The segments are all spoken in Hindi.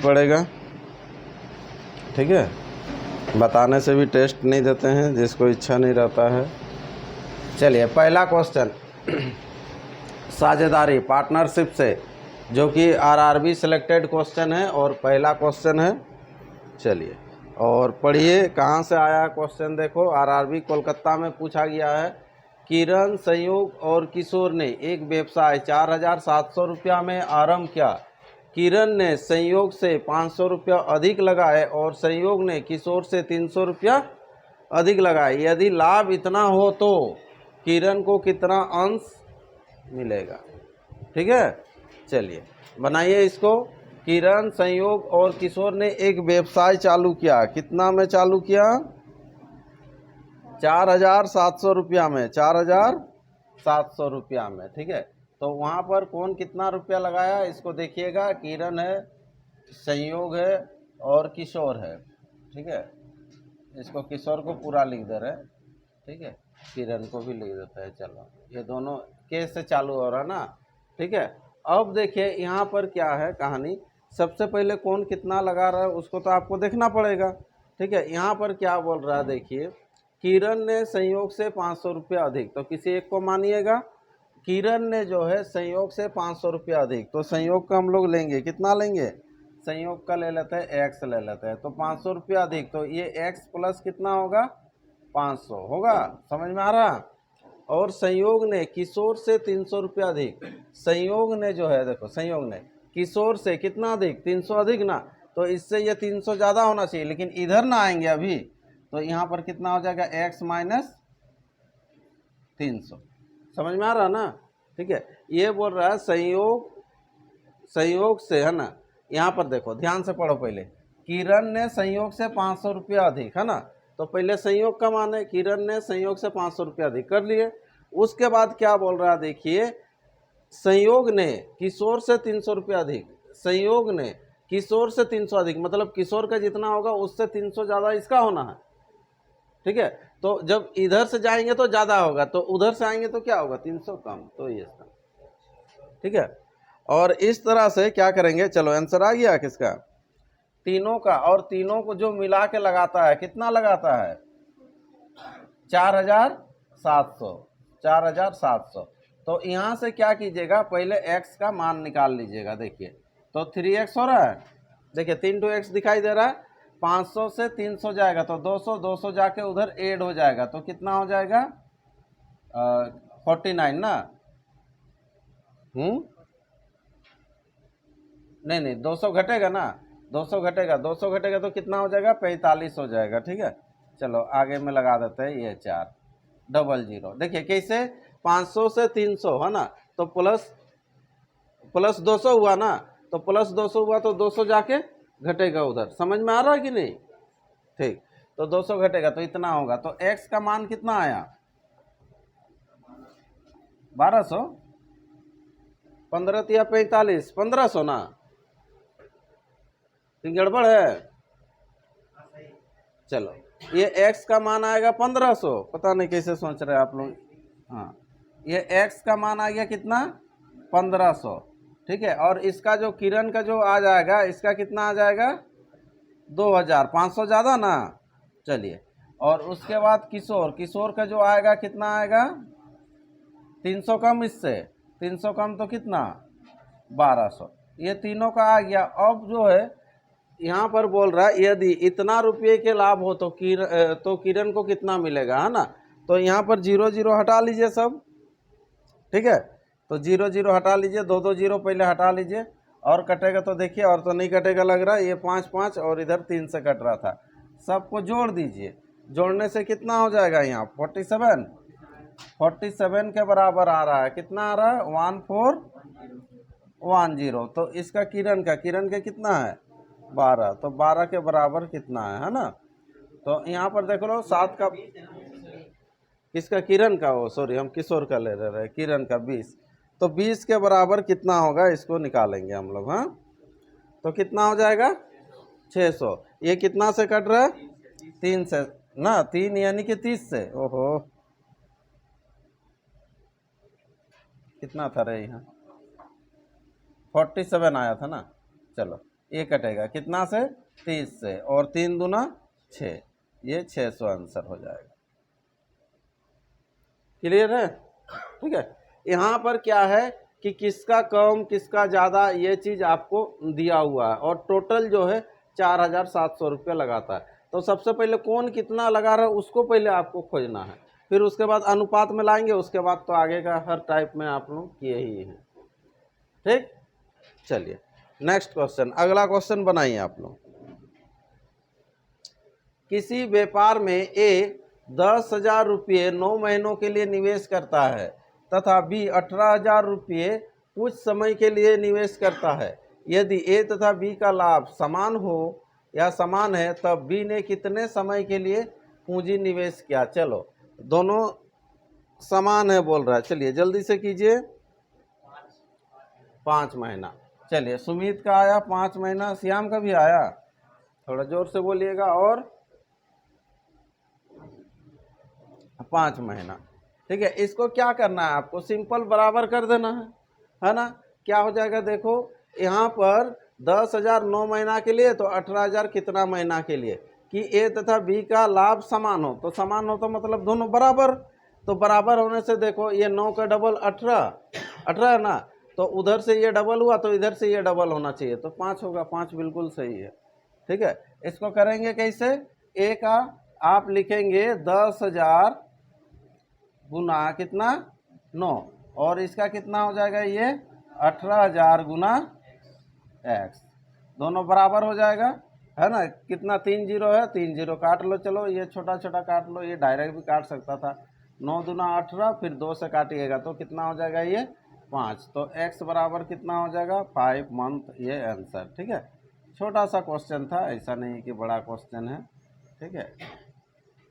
पड़ेगा, ठीक है। बताने से भी टेस्ट नहीं देते हैं, जिसको इच्छा नहीं रहता है। चलिए पहला क्वेश्चन साझेदारी पार्टनरशिप से, जो कि आरआरबी सिलेक्टेड क्वेश्चन है और पहला क्वेश्चन है। चलिए और पढ़िए कहाँ से आया क्वेश्चन। देखो आरआरबी कोलकाता में पूछा गया है। किरण, संयोग और किशोर ने एक व्यवसाय 4700 रुपया में आरंभ किया। किरण ने संयोग से 500 रुपया अधिक लगाए और संयोग ने किशोर से 300 रुपया अधिक लगाए। यदि लाभ इतना हो तो किरण को कितना अंश मिलेगा, ठीक है। चलिए बनाइए इसको। किरण, संयोग और किशोर ने एक व्यवसाय चालू किया। कितना में चालू किया? 4700 रुपया में, 4700 रुपया में, ठीक है। तो वहाँ पर कौन कितना रुपया लगाया इसको देखिएगा। किरण है, संयोग है और किशोर है, ठीक है। इसको किशोर को पूरा लिख दे रहे हैं, ठीक है। किरण को भी लिख देते हैं। चलो ये दोनों केस से चालू हो रहा है ना, ठीक है। अब देखिए यहाँ पर क्या है कहानी। सबसे पहले कौन कितना लगा रहा है उसको तो आपको देखना पड़ेगा, ठीक है। यहाँ पर क्या बोल रहा है देखिए, किरण ने संयोग से 500 रुपया अधिक, तो किसी एक को मानिएगा। किरण ने जो है संयोग से 500 रुपया अधिक, तो संयोग का हम लोग लेंगे, कितना लेंगे? संयोग का ले लेते हैं, एक्स ले लेते हैं। तो 500 रुपया अधिक, तो ये एक्स प्लस कितना होगा? 500 होगा। समझ में आ रहा? और संयोग ने किशोर से 300 रुपया अधिक। संयोग ने जो है देखो, संयोग ने किशोर से कितना अधिक? 300 अधिक ना, तो इससे ये 300 ज़्यादा होना चाहिए, लेकिन इधर ना आएंगे अभी। तो यहाँ पर कितना हो जाएगा? x minus 300। समझ में आ रहा ना, ठीक है। ये बोल रहा है संयोग से, है ना। यहाँ पर देखो ध्यान से पढ़ो पहले। किरण ने संयोग से 500 रुपया अधिक, है ना। तो पहले संयोग का मान है, किरण ने संयोग से 500 रुपया अधिक कर लिए। उसके बाद क्या बोल रहा है देखिए, संयोग ने किशोर से 300 रुपया अधिक। संयोग ने किशोर से 300 अधिक, मतलब किशोर का जितना होगा उससे 300 ज़्यादा इसका होना है, ठीक है। तो जब इधर से जाएंगे तो ज़्यादा होगा, तो उधर से आएंगे तो क्या होगा? 300 कम, तो ये इसका, ठीक है। और इस तरह से क्या करेंगे, चलो आंसर आ गया किसका? तीनों का। और तीनों को जो मिला के लगाता है, कितना लगाता है? 4700, 4700। तो यहाँ से क्या कीजिएगा, पहले x का मान निकाल लीजिएगा। देखिए तो 3x हो रहा है, देखिए 3 टू x दिखाई दे रहा है। 500 से 300 जाएगा तो 200, 200 जाके उधर ऐड हो जाएगा, तो कितना हो जाएगा? 49 ना। नहीं 200 घटेगा ना, 200 घटेगा, 200 घटेगा तो कितना हो जाएगा? 45 हो जाएगा, ठीक है। चलो आगे में लगा देते हैं ये 400। देखिए कैसे, 500 से 300 है ना, तो प्लस 200 हुआ ना, तो प्लस 200 हुआ तो 200 जाके घटेगा उधर। समझ में आ रहा है कि नहीं? ठीक, तो 200 घटेगा तो इतना होगा। तो x का मान कितना आया? 1200, 15 या 45, 1500 ना, गड़बड़ है। चलो ये x का मान आएगा 1500, पता नहीं कैसे सोच रहे हैं आप लोग। हाँ ये x का मान आ गया कितना? 1500, ठीक है। और इसका जो किरण का जो आ जाएगा, इसका कितना आ जाएगा? 2500, ज़्यादा ना। चलिए और उसके बाद किशोर का जो आएगा कितना आएगा? 300 कम, इससे 300 कम तो कितना? 1200। ये तीनों का आ गया। अब जो है यहाँ पर बोल रहा है यदि इतना रुपये के लाभ हो तो किरण को कितना मिलेगा, है ना। तो यहाँ पर 0 0 हटा लीजिए सब, ठीक है। तो 0 0 हटा लीजिए, 2 2 0 पहले हटा लीजिए। और कटेगा तो देखिए, और तो नहीं कटेगा लग रहा है। ये 5 5 और इधर 3 से कट रहा था, सबको जोड़ दीजिए। जोड़ने से कितना हो जाएगा? यहाँ 47 के बराबर आ रहा है। कितना आ रहा है? 1410। तो इसका किरण का कितना है? 12। तो 12 के बराबर कितना है ना। तो यहाँ पर देख लो 7 का, किसका? किरण का, वो सॉरी हम किशोर का ले रहे हैं, किरण का 20। तो 20 के बराबर कितना होगा इसको निकालेंगे हम लोग। हाँ तो कितना हो जाएगा? 600। ये कितना से कट रहा है? 3 से ना, 3 यानी कि 30 से। ओहो कितना था रे यहाँ? 47 आया था ना। चलो ये कटेगा कितना से, 30 से, और 3 दूना 6, ये 600 आंसर हो जाएगा। क्लियर है? ठीक है। यहाँ पर क्या है कि किसका कम किसका ज़्यादा ये चीज़ आपको दिया हुआ है, और टोटल जो है 4700 रुपये लगाता है। तो सबसे पहले कौन कितना लगा रहा है उसको पहले आपको खोजना है, फिर उसके बाद अनुपात में लाएंगे, उसके बाद तो आगे का हर टाइप में आप लोग किए ही हैं। ठीक, चलिए नेक्स्ट क्वेश्चन, अगला क्वेश्चन बनाइए आप लोग। किसी व्यापार में ए 10,000 रुपये 9 महीनों के लिए निवेश करता है तथा बी 18,000 रुपये कुछ समय के लिए निवेश करता है। यदि ए तथा बी का लाभ समान हो या समान है तब बी ने कितने समय के लिए पूंजी निवेश किया। चलो दोनों समान है बोल रहा है, चलिए जल्दी से कीजिए। 5 महीना। चलिए सुमित का आया 5 महीना, श्याम का भी आया, थोड़ा जोर से बोलिएगा। और 5 महीना। ठीक है, इसको क्या करना है आपको, सिंपल बराबर कर देना है ना। क्या हो जाएगा, देखो यहाँ पर 10,000 9 महीना के लिए, तो 18,000 कितना महीना के लिए, कि ए तथा बी का लाभ समान हो। तो समान हो तो मतलब दोनों बराबर, तो बराबर होने से देखो ये 9 का डबल 18 है ना, तो उधर से ये डबल हुआ तो इधर से ये डबल होना चाहिए, तो 5 होगा। 5 बिल्कुल सही है। ठीक है, इसको करेंगे कैसे, ए का आप लिखेंगे 10,000 गुना कितना 9, और इसका कितना हो जाएगा ये 18,000 गुना x, दोनों बराबर हो जाएगा, है ना। कितना 3 जीरो है, 3 जीरो काट लो, चलो ये छोटा छोटा काट लो, ये डायरेक्ट भी काट सकता था। 9 दूना 18, फिर 2 से काटिएगा तो कितना हो जाएगा ये 5, तो x बराबर कितना हो जाएगा 5 मंथ, ये आंसर। ठीक है, छोटा सा क्वेश्चन था, ऐसा नहीं कि बड़ा क्वेश्चन है। ठीक है,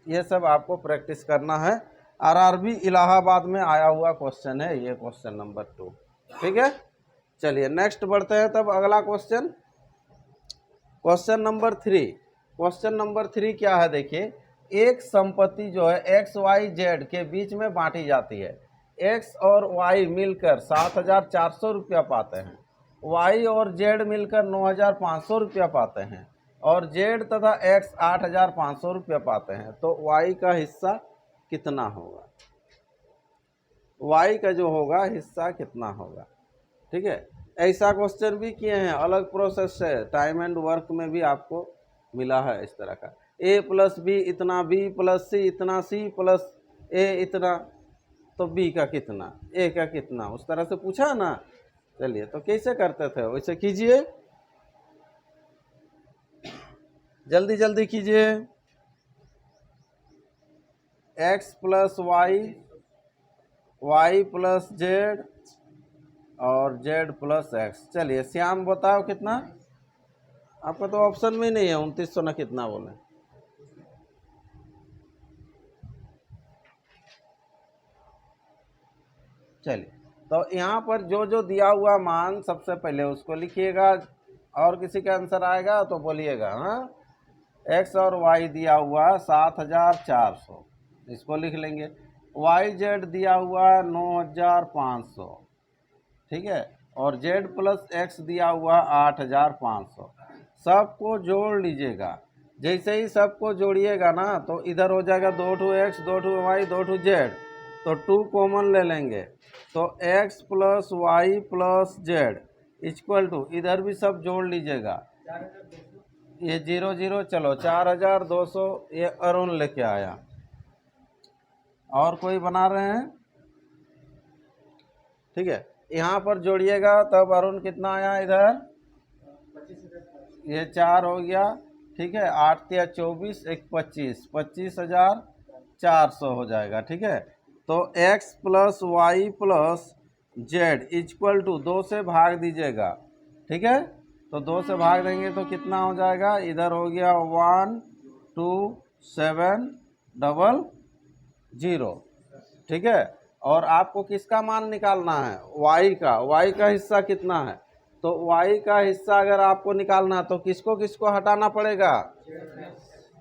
ये सब आपको प्रैक्टिस करना है, आरआरबी इलाहाबाद में आया हुआ क्वेश्चन है ये, क्वेश्चन नंबर 2। ठीक है, चलिए नेक्स्ट बढ़ते हैं तब अगला question, question number 3। Question number 3 क्या है, देखिए एक संपत्ति जो है एक्स वाई जेड के बीच में बांटी जाती है। एक्स और वाई मिलकर 7,400 रुपया पाते हैं, वाई और जेड मिलकर 9,500 रुपया पाते हैं, और जेड तथा एक्स 8,500 रुपया पाते हैं। तो वाई का हिस्सा कितना होगा, वाई का जो होगा हिस्सा कितना होगा। ठीक है, ऐसा क्वेश्चन भी किए हैं अलग प्रोसेस से, टाइम एंड वर्क में भी आपको मिला है इस तरह का, ए प्लस बी इतना, बी प्लस सी इतना, सी प्लस ए इतना, तो बी का कितना, ए का कितना, उस तरह से पूछा ना। चलिए तो कैसे करते थे वैसे कीजिए, जल्दी जल्दी कीजिए। X plus Y, Y plus Z, और जेड प्लस एक्स। चलिए श्याम बताओ कितना, आपका तो ऑप्शन में नहीं है, 2900 ना कितना बोले। चलिए तो यहाँ पर जो जो दिया हुआ मान सबसे पहले उसको लिखिएगा, और किसी का आंसर आएगा तो बोलिएगा। हाँ, एक्स और वाई दिया हुआ 7,400, इसको लिख लेंगे। वाई जेड दिया हुआ 9,500, ठीक है, और जेड प्लस एक्स दिया हुआ 8,500। सबको जोड़ लीजिएगा, जैसे ही सबको जोड़िएगा ना तो इधर हो जाएगा 2 एक्स 2 वाई 2 जेड, तो 2 कॉमन ले लेंगे, तो X plus Y plus Z equal to, इधर भी सब जोड़ लीजिएगा, ये 0 0, चलो 4,200, ये अरुण लेके आया। और कोई बना रहे हैं? ठीक है, यहाँ पर जोड़िएगा तब अरुण कितना आया इधर, ये 4 हो गया। ठीक है, 8 या 24 1 25, 25,400 हो जाएगा। ठीक है, तो x plus Y plus Z equal to 2 से भाग दीजिएगा। ठीक है, तो 2 से भाग देंगे तो कितना हो जाएगा, इधर हो गया 12700। ठीक है, और आपको किसका मान निकालना है, y का, y का हिस्सा कितना है, तो y का हिस्सा अगर आपको निकालना है तो किसको किसको हटाना पड़ेगा,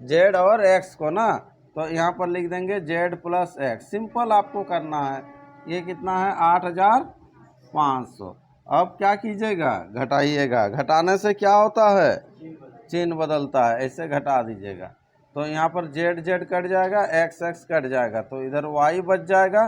z और x को ना, तो यहाँ पर लिख देंगे z प्लस x, सिंपल आपको करना है। ये कितना है 8,500, अब क्या कीजिएगा, घटाइएगा। घटाने से क्या होता है, चिन्ह बदलता है, ऐसे घटा दीजिएगा। तो यहाँ पर जेड जेड कट जाएगा, एक्स एक्स कट जाएगा, तो इधर वाई बच जाएगा।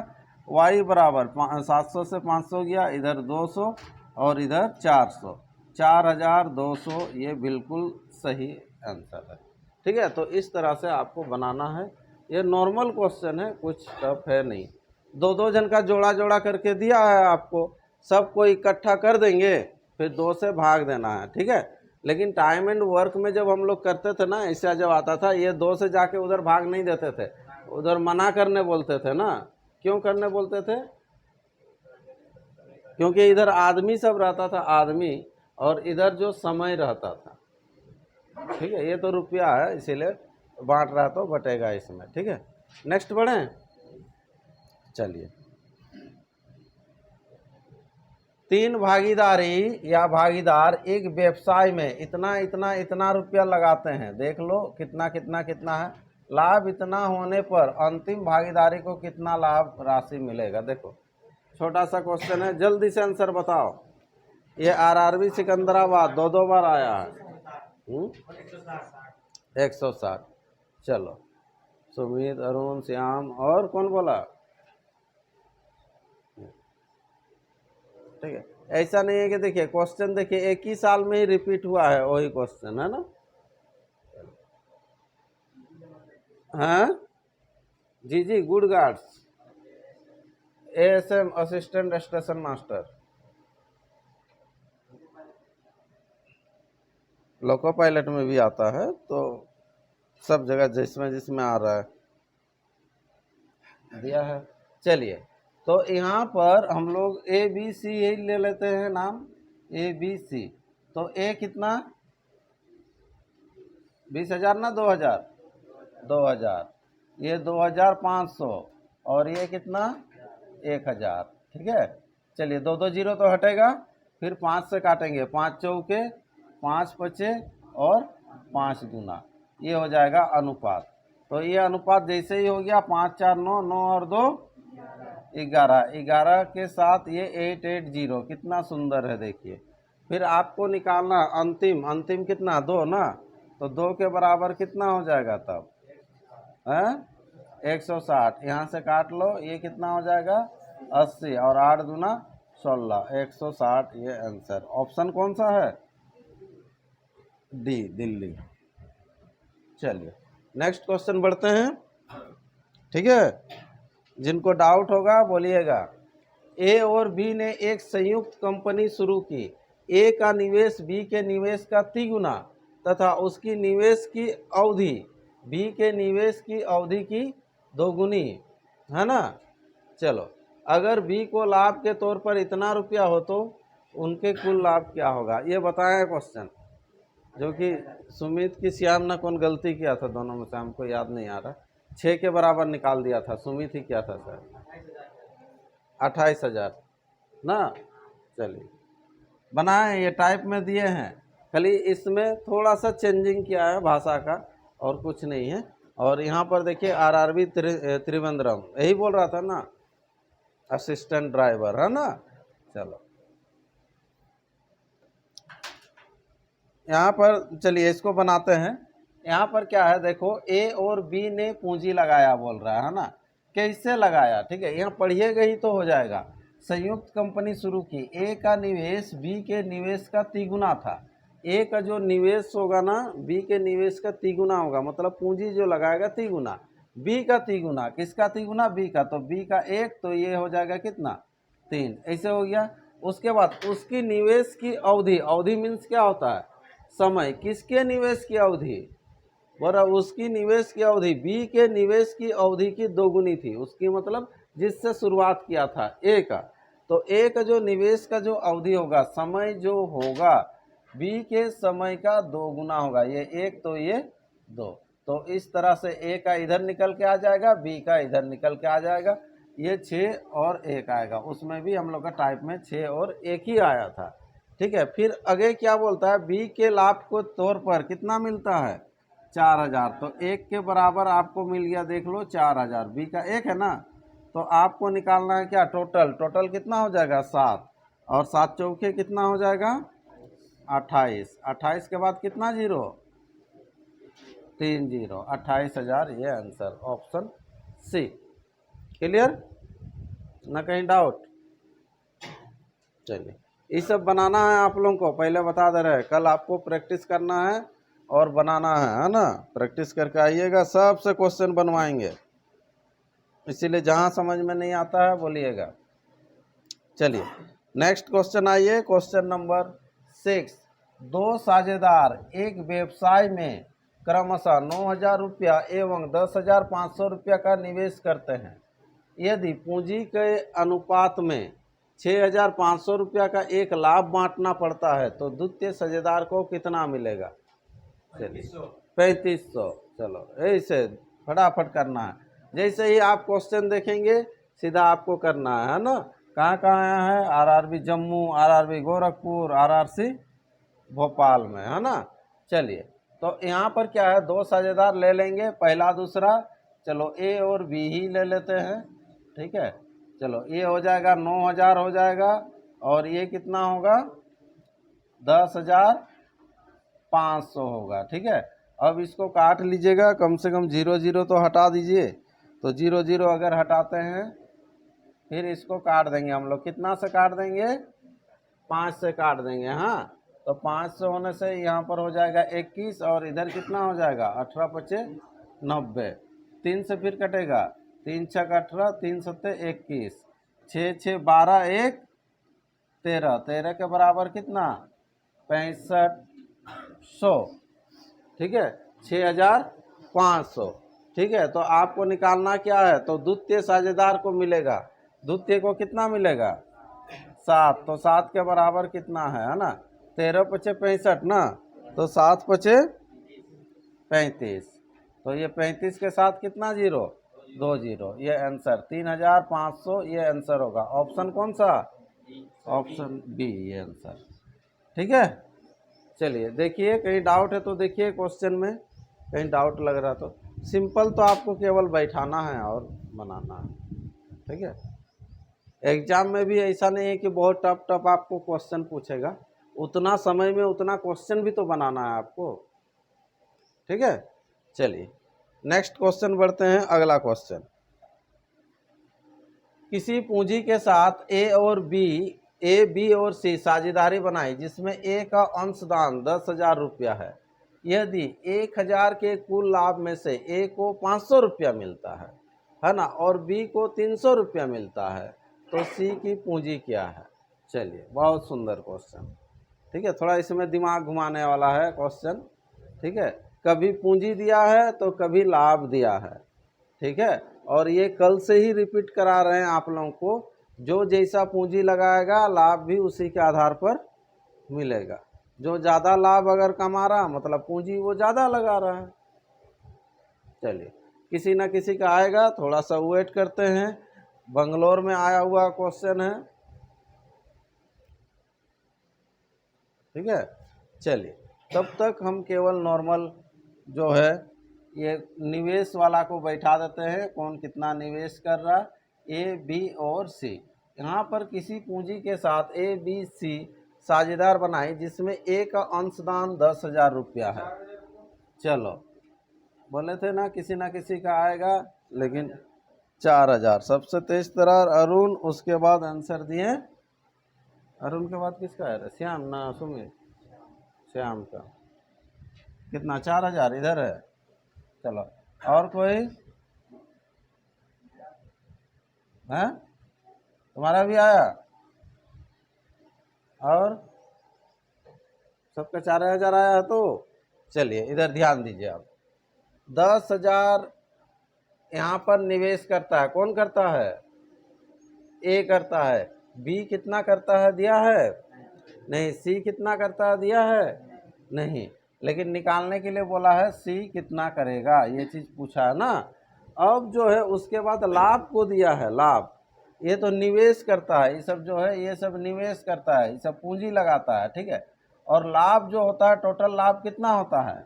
वाई बराबर 700 से 500 गया, इधर 200 और इधर 400, 4200। ये बिल्कुल सही आंसर है। ठीक है, तो इस तरह से आपको बनाना है। ये नॉर्मल क्वेश्चन है, कुछ टफ है नहीं। दो दो जन का जोड़ा जोड़ा करके दिया है आपको, सबको इकट्ठा कर देंगे, फिर 2 से भाग देना है। ठीक है, लेकिन टाइम एंड वर्क में जब हम लोग करते थे ना, ऐसा जब आता था, ये 2 से जाके उधर भाग नहीं देते थे, उधर मना करने बोलते थे ना। क्यों करने बोलते थे, क्योंकि इधर आदमी सब रहता था, आदमी, और इधर जो समय रहता था। ठीक है, ये तो रुपया है, इसीलिए बांट रहा तो बटेगा इसमें। ठीक है, नेक्स्ट बढ़ें। चलिए, 3 भागीदारी या भागीदार एक व्यवसाय में इतना इतना इतना रुपया लगाते हैं। देख लो कितना कितना कितना है। लाभ इतना होने पर अंतिम भागीदारी को कितना लाभ राशि मिलेगा। देखो छोटा सा क्वेश्चन है, जल्दी से आंसर बताओ। ये आरआरबी सिकंदराबाद 2 बार आया है। 160। चलो, सुमित, अरुण, श्याम और कौन बोला। ठीक है, ऐसा नहीं है कि देखिए क्वेश्चन, देखिए एक ही साल में ही रिपीट हुआ है वही क्वेश्चन, है ना। हाँ जी जी, good guards, ASM assistant station master, loco pilot में भी आता है, तो सब जगह जिसमें जिसमें आ रहा है दिया है। चलिए, तो यहाँ पर हम लोग ए बी सी ही ले लेते हैं नाम, ए बी सी। तो ए कितना, 20,000 ना 2,000, 2,000, ये 2,500 और ये कितना 1,000। ठीक है, चलिए 2 जीरो तो हटेगा, फिर 5 से काटेंगे, 5 चौके 5 पचे और 5 गुना, ये हो जाएगा अनुपात। तो ये अनुपात जैसे ही हो गया, 5 4 9, 9 और 2 11, 11 के साथ ये 880, कितना सुंदर है देखिए। फिर आपको निकालना अंतिम, अंतिम कितना 2 ना, तो 2 के बराबर कितना हो जाएगा तब है 160। यहाँ से काट लो, ये कितना हो जाएगा 80 और 8 दूना 16, 160। ये आंसर ऑप्शन कौन सा है, डी, दिल्ली। चलिए नेक्स्ट क्वेश्चन बढ़ते हैं। ठीक है, जिनको डाउट होगा बोलिएगा। ए और बी ने एक संयुक्त कंपनी शुरू की। ए का निवेश बी के निवेश का 3 गुना तथा उसकी निवेश की अवधि बी के निवेश की अवधि की 2 गुनी है ना। चलो, अगर बी को लाभ के तौर पर इतना रुपया हो तो उनके कुल लाभ क्या होगा, ये बताया क्वेश्चन, जो कि सुमित की श्याम ने कौन गलती किया था, दोनों में से हमको याद नहीं आ रहा। 6 के बराबर निकाल दिया था, सुमित ही किया था सर, 28,000 ना। चलिए बनाए, ये टाइप में दिए हैं, खाली इसमें थोड़ा सा चेंजिंग किया है भाषा का, और कुछ नहीं है। और यहाँ पर देखिए आरआरबी त्रिवेंद्रम, यही बोल रहा था ना, असिस्टेंट ड्राइवर, है ना। चलो यहाँ पर चलिए इसको बनाते हैं। यहाँ पर क्या है देखो, ए और बी ने पूंजी लगाया बोल रहा है ना, कैसे लगाया। ठीक है, यहाँ पढ़िएगा ही तो हो जाएगा। संयुक्त कंपनी शुरू की, ए का निवेश बी के निवेश का 3 गुना था। ए का जो निवेश होगा ना, बी के निवेश का 3 गुना होगा, मतलब पूंजी जो लगाएगा 3 गुना। बी का 3 गुना, किसका 3 गुना, बी का, तो बी का 1, तो ये हो जाएगा कितना 3, ऐसे हो गया। उसके बाद उसकी निवेश की अवधि, अवधि मीन्स क्या होता है, समय। किसके निवेश की अवधि, बोला उसकी निवेश की अवधि, बी के निवेश की अवधि की 2 गुनी थी उसकी, मतलब जिससे शुरुआत किया था ए का। तो ए का जो निवेश का जो अवधि होगा, समय जो होगा, बी के समय का 2 गुना होगा। ये 1 तो ये 2, तो इस तरह से ए का इधर निकल के आ जाएगा, बी का इधर निकल के आ जाएगा। ये 6 और 1 आएगा, उसमें भी हम लोग का टाइप में 6 और 1 ही आया था। ठीक है, फिर आगे क्या बोलता है, बी के लाभ को तौर पर कितना मिलता है 4,000, तो 1 के बराबर आपको मिल गया, देख लो 4,000, बी का 1 है ना, तो आपको निकालना है क्या टोटल, टोटल कितना हो जाएगा 7, और 7 चौके कितना हो जाएगा 28। 28 के बाद कितना जीरो 3 जीरो 28,000, ये आंसर ऑप्शन सी। क्लियर ना, कहीं डाउट? चलिए, ये सब बनाना है आप लोगों को, पहले बता दे रहे हैं, कल आपको प्रैक्टिस करना है और बनाना है ना। प्रैक्टिस करके आइएगा, सबसे क्वेश्चन बनवाएंगे, इसीलिए जहां समझ में नहीं आता है बोलिएगा। चलिए नेक्स्ट क्वेश्चन आइए, क्वेश्चन नंबर 6। दो साझेदार एक व्यवसाय में क्रमशः 9,000 रुपया एवं 10,500 रुपया का निवेश करते हैं। यदि पूंजी के अनुपात में 6,500 रुपया का एक लाभ बांटना पड़ता है तो द्वितीय साझेदार को कितना मिलेगा? 3500। चलो ऐसे फटाफट करना है, जैसे ही आप क्वेश्चन देखेंगे सीधा आपको करना है ना। कहाँ कहाँ आया है? RRB Jammu, RRB Gorakhpur, RRC Bhopal में, है ना। चलिए, तो यहाँ पर क्या है, दो साझेदार ले लेंगे, पहला दूसरा। चलो ए और बी ही ले लेते हैं, ठीक है। चलो ये हो जाएगा 9,000 हो जाएगा, और ये कितना होगा 10,500 होगा, ठीक है। अब इसको काट लीजिएगा, कम से कम 0 0 तो हटा दीजिए। तो 0 0 अगर हटाते हैं फिर इसको काट देंगे हम लोग, कितना से काट देंगे 5 से काट देंगे। हाँ, तो 5 से होने से यहाँ पर हो जाएगा 21, और इधर कितना हो जाएगा 18 पचे 90। 3 से फिर कटेगा, 3 छक 18, 3 सत्ते 21, 6 6 12 1 13, 13 के बराबर कितना 6500, ठीक है, 6,500, ठीक है। तो आपको निकालना क्या है, तो द्वितीय साझेदार को मिलेगा, द्वितीय को कितना मिलेगा 7। तो 7 के बराबर कितना है ना, 13 पचे 65 ना, तो 7 पचे 35। तो ये 35 के साथ कितना जीरो 2 जीरो, ये आंसर 3,500, ये आंसर होगा। ऑप्शन कौन सा? ऑप्शन बी, ये आंसर, ठीक है। चलिए देखिए, कहीं डाउट है तो देखिए क्वेश्चन में, कहीं डाउट लग रहा तो सिंपल, तो आपको केवल बैठाना है और बनाना है, ठीक है। एग्जाम में भी ऐसा नहीं है कि बहुत टफ टफ आपको क्वेश्चन पूछेगा, उतना समय में उतना क्वेश्चन भी तो बनाना है आपको, ठीक है। चलिए नेक्स्ट क्वेश्चन बढ़ते हैं, अगला क्वेश्चन। किसी पूंजी के साथ ए बी और सी साझेदारी बनाई जिसमें ए का अंशदान 10,000 रुपया है। यदि 1,000 के कुल लाभ में से ए को 500 रुपया मिलता है ना, और बी को 300 रुपया मिलता है, तो सी की पूंजी क्या है? चलिए, बहुत सुंदर क्वेश्चन, ठीक है। थोड़ा इसमें दिमाग घुमाने वाला है क्वेश्चन, ठीक है। कभी पूंजी दिया है तो कभी लाभ दिया है, ठीक है। और ये कल से ही रिपीट करा रहे हैं आप लोगों को, जो जैसा पूंजी लगाएगा लाभ भी उसी के आधार पर मिलेगा। जो ज़्यादा लाभ अगर कमा रहा मतलब पूंजी वो ज़्यादा लगा रहा है। चलिए, किसी ना किसी का आएगा, थोड़ा सा वेट करते हैं। बंगलोर में आया हुआ क्वेश्चन है, ठीक है। चलिए, तब तक हम केवल नॉर्मल जो है ये निवेश वाला को बैठा देते हैं, कौन कितना निवेश कर रहा, ए बी और सी। यहाँ पर किसी पूंजी के साथ ए बी सी साझेदार बनाई जिसमें ए का अंशदान 10,000 रुपया है। चलो, बोले थे ना किसी का आएगा, लेकिन 4,000। सबसे तेज तरार अरुण, उसके बाद आंसर दिए, अरुण के बाद किसका है, श्याम ना सुमित, श्याम का कितना 4,000 इधर है। चलो, और कोई है? तुम्हारा भी आया, और सबका 4,000 आया है। तो चलिए इधर ध्यान दीजिए आप, 10,000 यहाँ पर निवेश करता है, कौन करता है? ए करता है। बी कितना करता है, दिया है नहीं। सी कितना करता है, दिया है नहीं। लेकिन निकालने के लिए बोला है सी कितना करेगा, ये चीज़ पूछा है ना। अब जो है उसके बाद लाभ को दिया है, लाभ ये तो निवेश करता है, ये सब जो है ये सब निवेश करता है, ये सब पूंजी लगाता है, ठीक है। और लाभ जो होता है, टोटल लाभ कितना होता है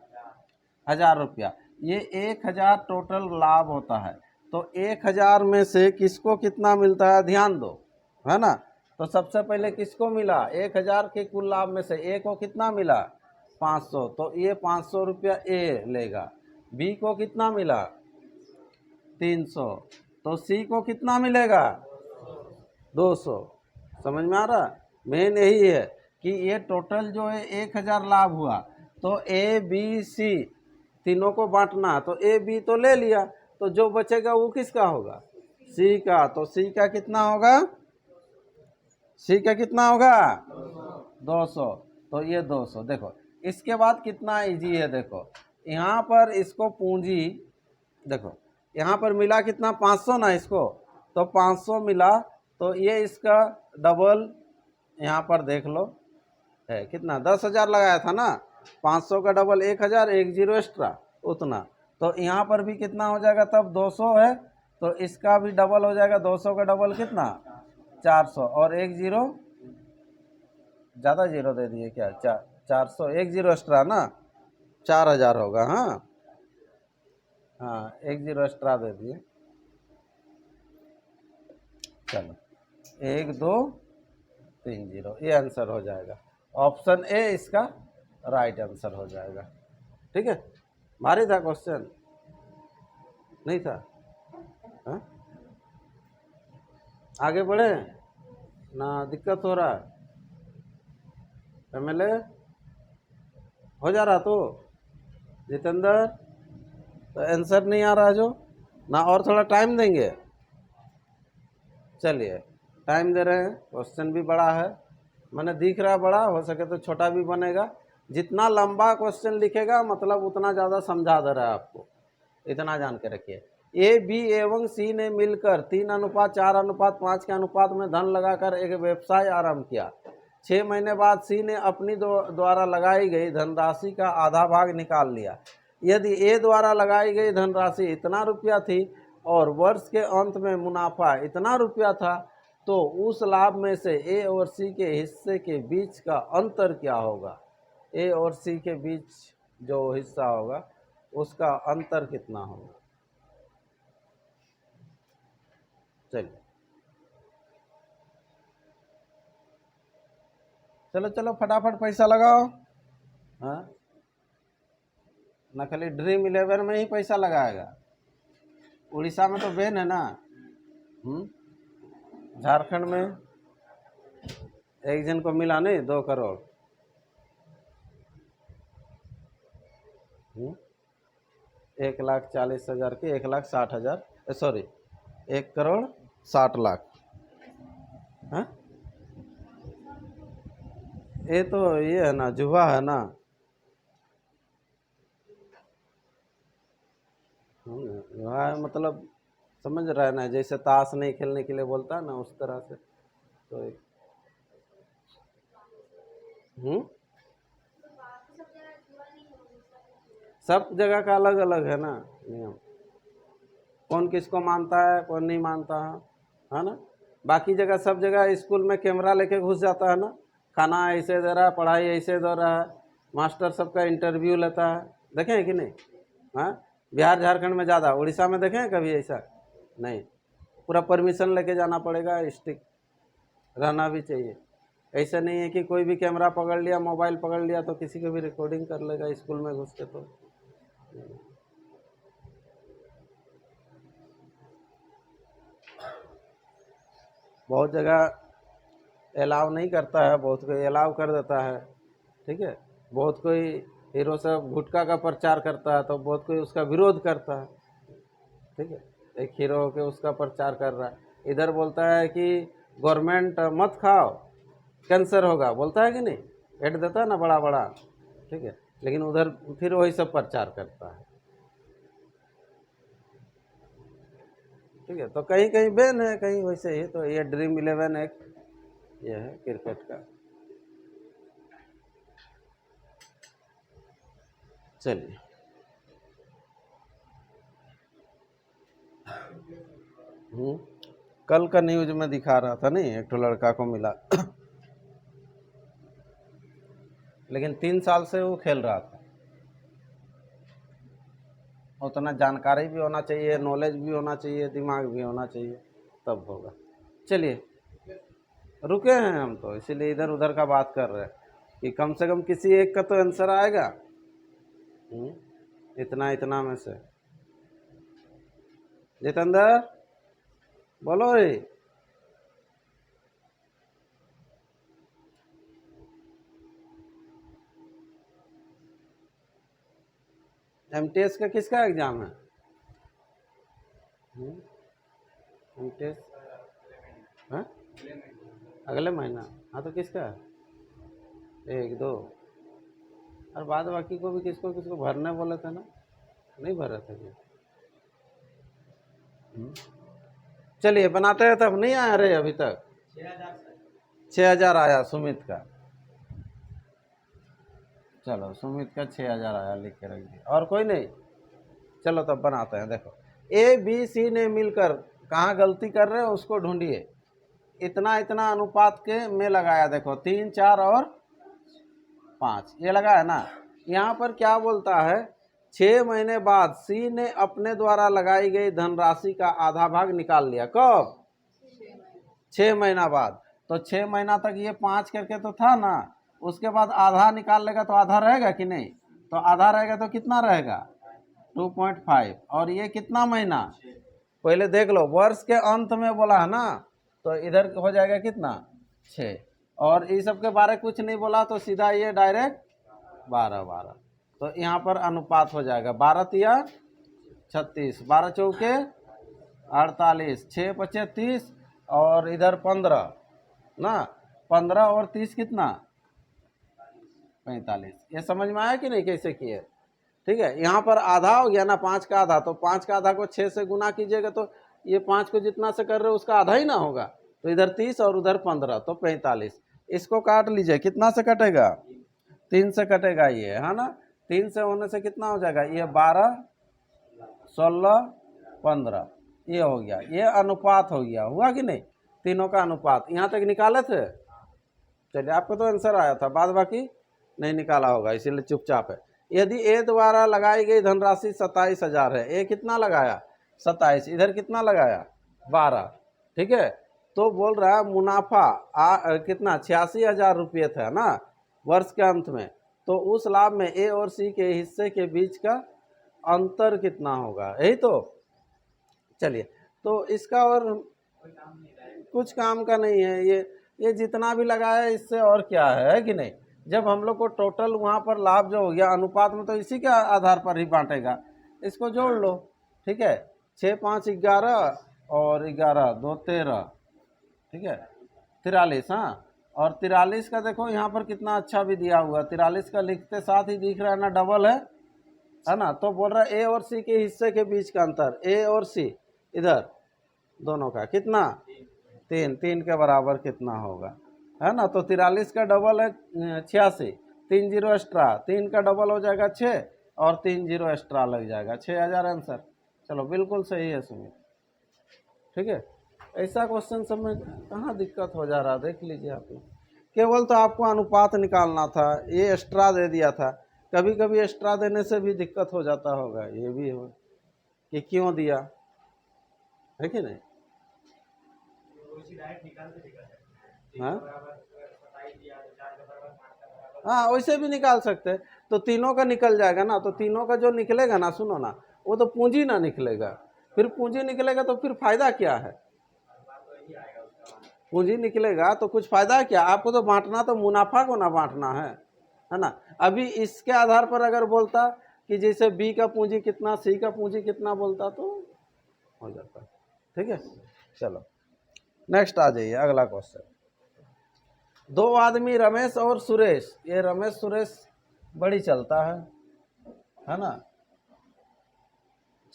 1,000 रुपया, ये 1,000 टोटल लाभ होता है। तो 1,000 में से किसको कितना मिलता है, ध्यान दो, है ना। तो सबसे पहले किसको मिला, 1000 के कुल लाभ में से ए को कितना मिला, 500, तो ये 500 रुपया ए लेगा। बी को कितना मिला, 300, तो सी को कितना मिलेगा, 200। समझ में आ रहा, मेन यही है कि ये टोटल जो है 1000 लाभ हुआ, तो ए बी सी तीनों को बांटना, तो ए बी तो ले लिया, तो जो बचेगा वो किसका होगा, सी का। तो सी का कितना होगा, सी का कितना होगा, 200, तो ये 200। देखो इसके बाद कितना इजी है, देखो यहाँ पर इसको पूंजी, देखो यहाँ पर मिला कितना, 500 ना, इसको तो 500 मिला, तो ये इसका डबल यहाँ पर देख लो है कितना, 10,000 लगाया था ना, 500 का डबल 1000, 10 एक्स्ट्रा उतना, तो यहाँ पर भी कितना हो जाएगा तब, 200 है, तो इसका भी डबल हो जाएगा, 200 का डबल कितना, 400, और 10 ज़्यादा जीरो दे दिए क्या, 400, 10 एक्स्ट्रा ना, 4000 होगा। हाँ हाँ, 10 एक्स्ट्रा दे दिए, चलो 1 2 3 0, ये आंसर हो जाएगा, ऑप्शन ए इसका राइट आंसर हो जाएगा। ठीक है, भारी था क्वेश्चन, नहीं था? हा? आगे बढ़े ना, दिक्कत हो रहा है, एमएलए हो जा रहा तो जितेंद्र, तो आंसर नहीं आ रहा जो ना, और थोड़ा टाइम देंगे, चलिए टाइम दे रहे हैं, क्वेश्चन भी बड़ा है, मैंने दिख रहा है बड़ा, हो सके तो छोटा भी बनेगा, जितना लंबा क्वेश्चन लिखेगा मतलब उतना ज़्यादा समझा दे रहा है आपको, इतना जान के रखिए। ए बी एवं सी ने मिलकर 3:4:5 के अनुपात में धन लगाकर एक व्यवसाय आरंभ किया। 6 महीने बाद सी ने अपनी द्वारा लगाई गई धनराशि का आधा भाग निकाल लिया। यदि ए द्वारा लगाई गई धनराशि इतना रुपया थी और वर्ष के अंत में मुनाफा इतना रुपया था, तो उस लाभ में से ए और सी के हिस्से के बीच का अंतर क्या होगा। ए और सी के बीच जो हिस्सा होगा उसका अंतर कितना होगा। चलिए चलो चलो फटाफट पैसा लगाओ। हाँ, ना खाली ड्रीम 11 में ही पैसा लगाएगा, उड़ीसा में तो बैन है ना, झारखंड में एक जन को मिला नहीं 2 करोड़, 1,40,000 के 1,60,000, सॉरी 1,60,00,000। हाँ, ये तो ये है ना, जुआ है ना, जुआ है मतलब समझ रहा है ना, जैसे ताश नहीं खेलने के लिए बोलता है ना, उस तरह से। तो सब जगह का अलग अलग है ना नियम, कौन किसको मानता है कौन नहीं मानता है ना। बाकी जगह सब जगह स्कूल में कैमरा लेके घुस जाता है ना, खाना ऐसे दे रहा है, पढ़ाई ऐसे दे रहा है, मास्टर सबका इंटरव्यू लेता है, देखें हैं कि नहीं? हाँ, बिहार झारखंड में ज़्यादा, उड़ीसा में देखें कभी ऐसा नहीं, पूरा परमिशन लेके जाना पड़ेगा, स्टिक रहना भी चाहिए। ऐसा नहीं है कि कोई भी कैमरा पकड़ लिया, मोबाइल पकड़ लिया तो किसी को भी रिकॉर्डिंग कर लेगा स्कूल में घुस के, तो बहुत जगह अलाउ नहीं करता है, बहुत कोई अलाउ कर देता है। ठीक है, बहुत कोई हीरो साहब गुटखा का प्रचार करता है तो बहुत कोई उसका विरोध करता है। ठीक है, एक हीरो के उसका प्रचार कर रहा है, इधर बोलता है कि गवर्नमेंट मत खाओ कैंसर होगा, बोलता है कि नहीं, ऐड देता है ना बड़ा बड़ा। ठीक है, लेकिन उधर फिर वही सब प्रचार करता है। ठीक है, तो कहीं कहीं बैन है, कहीं वैसे ही। तो ये ड्रीम 11 एक ये है क्रिकेट का। चलिए कल का न्यूज में दिखा रहा था नहीं, एक तो लड़का को मिला लेकिन 3 साल से वो खेल रहा था, उतना जानकारी भी होना चाहिए, नॉलेज भी होना चाहिए, दिमाग भी होना चाहिए, तब होगा। चलिए रुके हैं हम तो, इसीलिए इधर उधर का बात कर रहे हैं कि कम से कम किसी एक का तो आंसर आएगा। इतना इतना में से जितेंद्र बोलो रे। एमटीएस का किसका एग्जाम है? एमटीएस हाँ अगले महीना। हाँ तो किसका है? एक दो और बाद बाकी को भी किसको किसको भरने बोले थे ना, नहीं भर रहे थे क्या? चलिए बनाते हैं। तब नहीं आया रे अभी तक? 6,000 आया सुमित का। चलो सुमित का 6,000 आया, लिख के रख दिया। और कोई नहीं? चलो तब बनाते हैं। देखो ए बी सी ने मिलकर कहाँ गलती कर रहे हो उसको ढूंढिए। इतना इतना अनुपात के में लगाया, देखो 3 4 और 5 ये लगा है ना। यहाँ पर क्या बोलता है, 6 महीने बाद सी ने अपने द्वारा लगाई गई धनराशि का आधा भाग निकाल लिया। कब? 6 महीना बाद। तो 6 महीना तक ये 5 करके तो था ना, उसके बाद आधा निकाल लेगा तो आधा रहेगा कि नहीं? तो आधा रहेगा तो कितना रहेगा? 2.5। और ये कितना महीना? पहले देख लो, वर्ष के अंत में बोला है ना, तो इधर हो जाएगा कितना? 6। और इस सब के बारे कुछ नहीं बोला तो सीधा ये डायरेक्ट 12 12। तो यहाँ पर अनुपात हो जाएगा 12 तिया 36, 12 चौके 48, 6 पचे 30 और इधर 15 ना, 15 और 30 कितना? 45। ये समझ में आया कि नहीं कैसे किए? ठीक है, यहाँ पर आधा हो गया ना, 5 का आधा, तो 5 का आधा को 6 से गुना कीजिएगा तो ये 5 को जितना से कर रहे हो उसका आधा ही ना होगा। तो इधर 30 और उधर 15 तो 45। इसको काट लीजिए, कितना से कटेगा? 3 से कटेगा ये, है ना। 3 से होने से कितना हो जाएगा? ये 12 16 15 ये हो गया। ये अनुपात हो गया, हुआ कि नहीं? तीनों का अनुपात यहाँ तक निकाले थे। चलिए आपको तो आंसर आया था, बाद बाकी नहीं निकाला होगा इसीलिए चुपचाप है। यदि ए द्वारा लगाई गई धनराशि 27,000 है, ए कितना लगाया? 27, इधर कितना लगाया? 12। ठीक है, तो बोल रहा है मुनाफा कितना? 86,000 रुपये था ना वर्ष के अंत में। तो उस लाभ में ए और सी के हिस्से के बीच का अंतर कितना होगा? यही तो। चलिए तो इसका और कुछ काम का नहीं है, ये जितना भी लगाया इससे और क्या है कि नहीं। जब हम लोग को टोटल वहाँ पर लाभ जो हो गया अनुपात में, तो इसी के आधार पर ही बांटेगा। इसको जोड़ लो। ठीक है, 6 5 11 और 11 2 13, ठीक है 43। हाँ, और 43 का देखो यहाँ पर कितना अच्छा भी दिया हुआ, 43 का लिखते साथ ही दिख रहा है ना, डबल है ना। तो बोल रहा है ए और सी के हिस्से के बीच का अंतर, ए और सी इधर दोनों का कितना? 3 3 के बराबर कितना होगा, है ना। तो 43 का डबल है 86, 3 0 एक्स्ट्रा, 3 का डबल हो जाएगा 6 और 3 0 एक्स्ट्रा लग जाएगा, 6,000 आंसर। चलो बिल्कुल सही है सुमित। ठीक है, ऐसा क्वेश्चन सब में कहाँ दिक्कत हो जा रहा, देख लीजिए आप लोग। केवल तो आपको अनुपात निकालना था, ये एक्स्ट्रा दे दिया था। कभी कभी एक्स्ट्रा देने से भी दिक्कत हो जाता होगा, ये भी हो कि क्यों दिया, है कि नहीं। हाँ हाँ, वैसे भी निकाल सकते हैं। तो तीनों का निकल जाएगा ना, तो तीनों का जो निकलेगा ना, सुनो ना, वो तो पूंजी ना निकलेगा। फिर पूंजी निकलेगा तो फिर फायदा क्या है? पूंजी निकलेगा तो कुछ फायदा क्या? आपको तो बांटना तो मुनाफा को ना बांटना है ना। अभी इसके आधार पर अगर बोलता कि जैसे बी का पूंजी कितना, सी का पूंजी कितना बोलता तो हो जाता। ठीक है, चलो नेक्स्ट आ जाइए, अगला क्वेश्चन। दो आदमी रमेश और सुरेश, ये रमेश सुरेश बड़ी चलता है ना।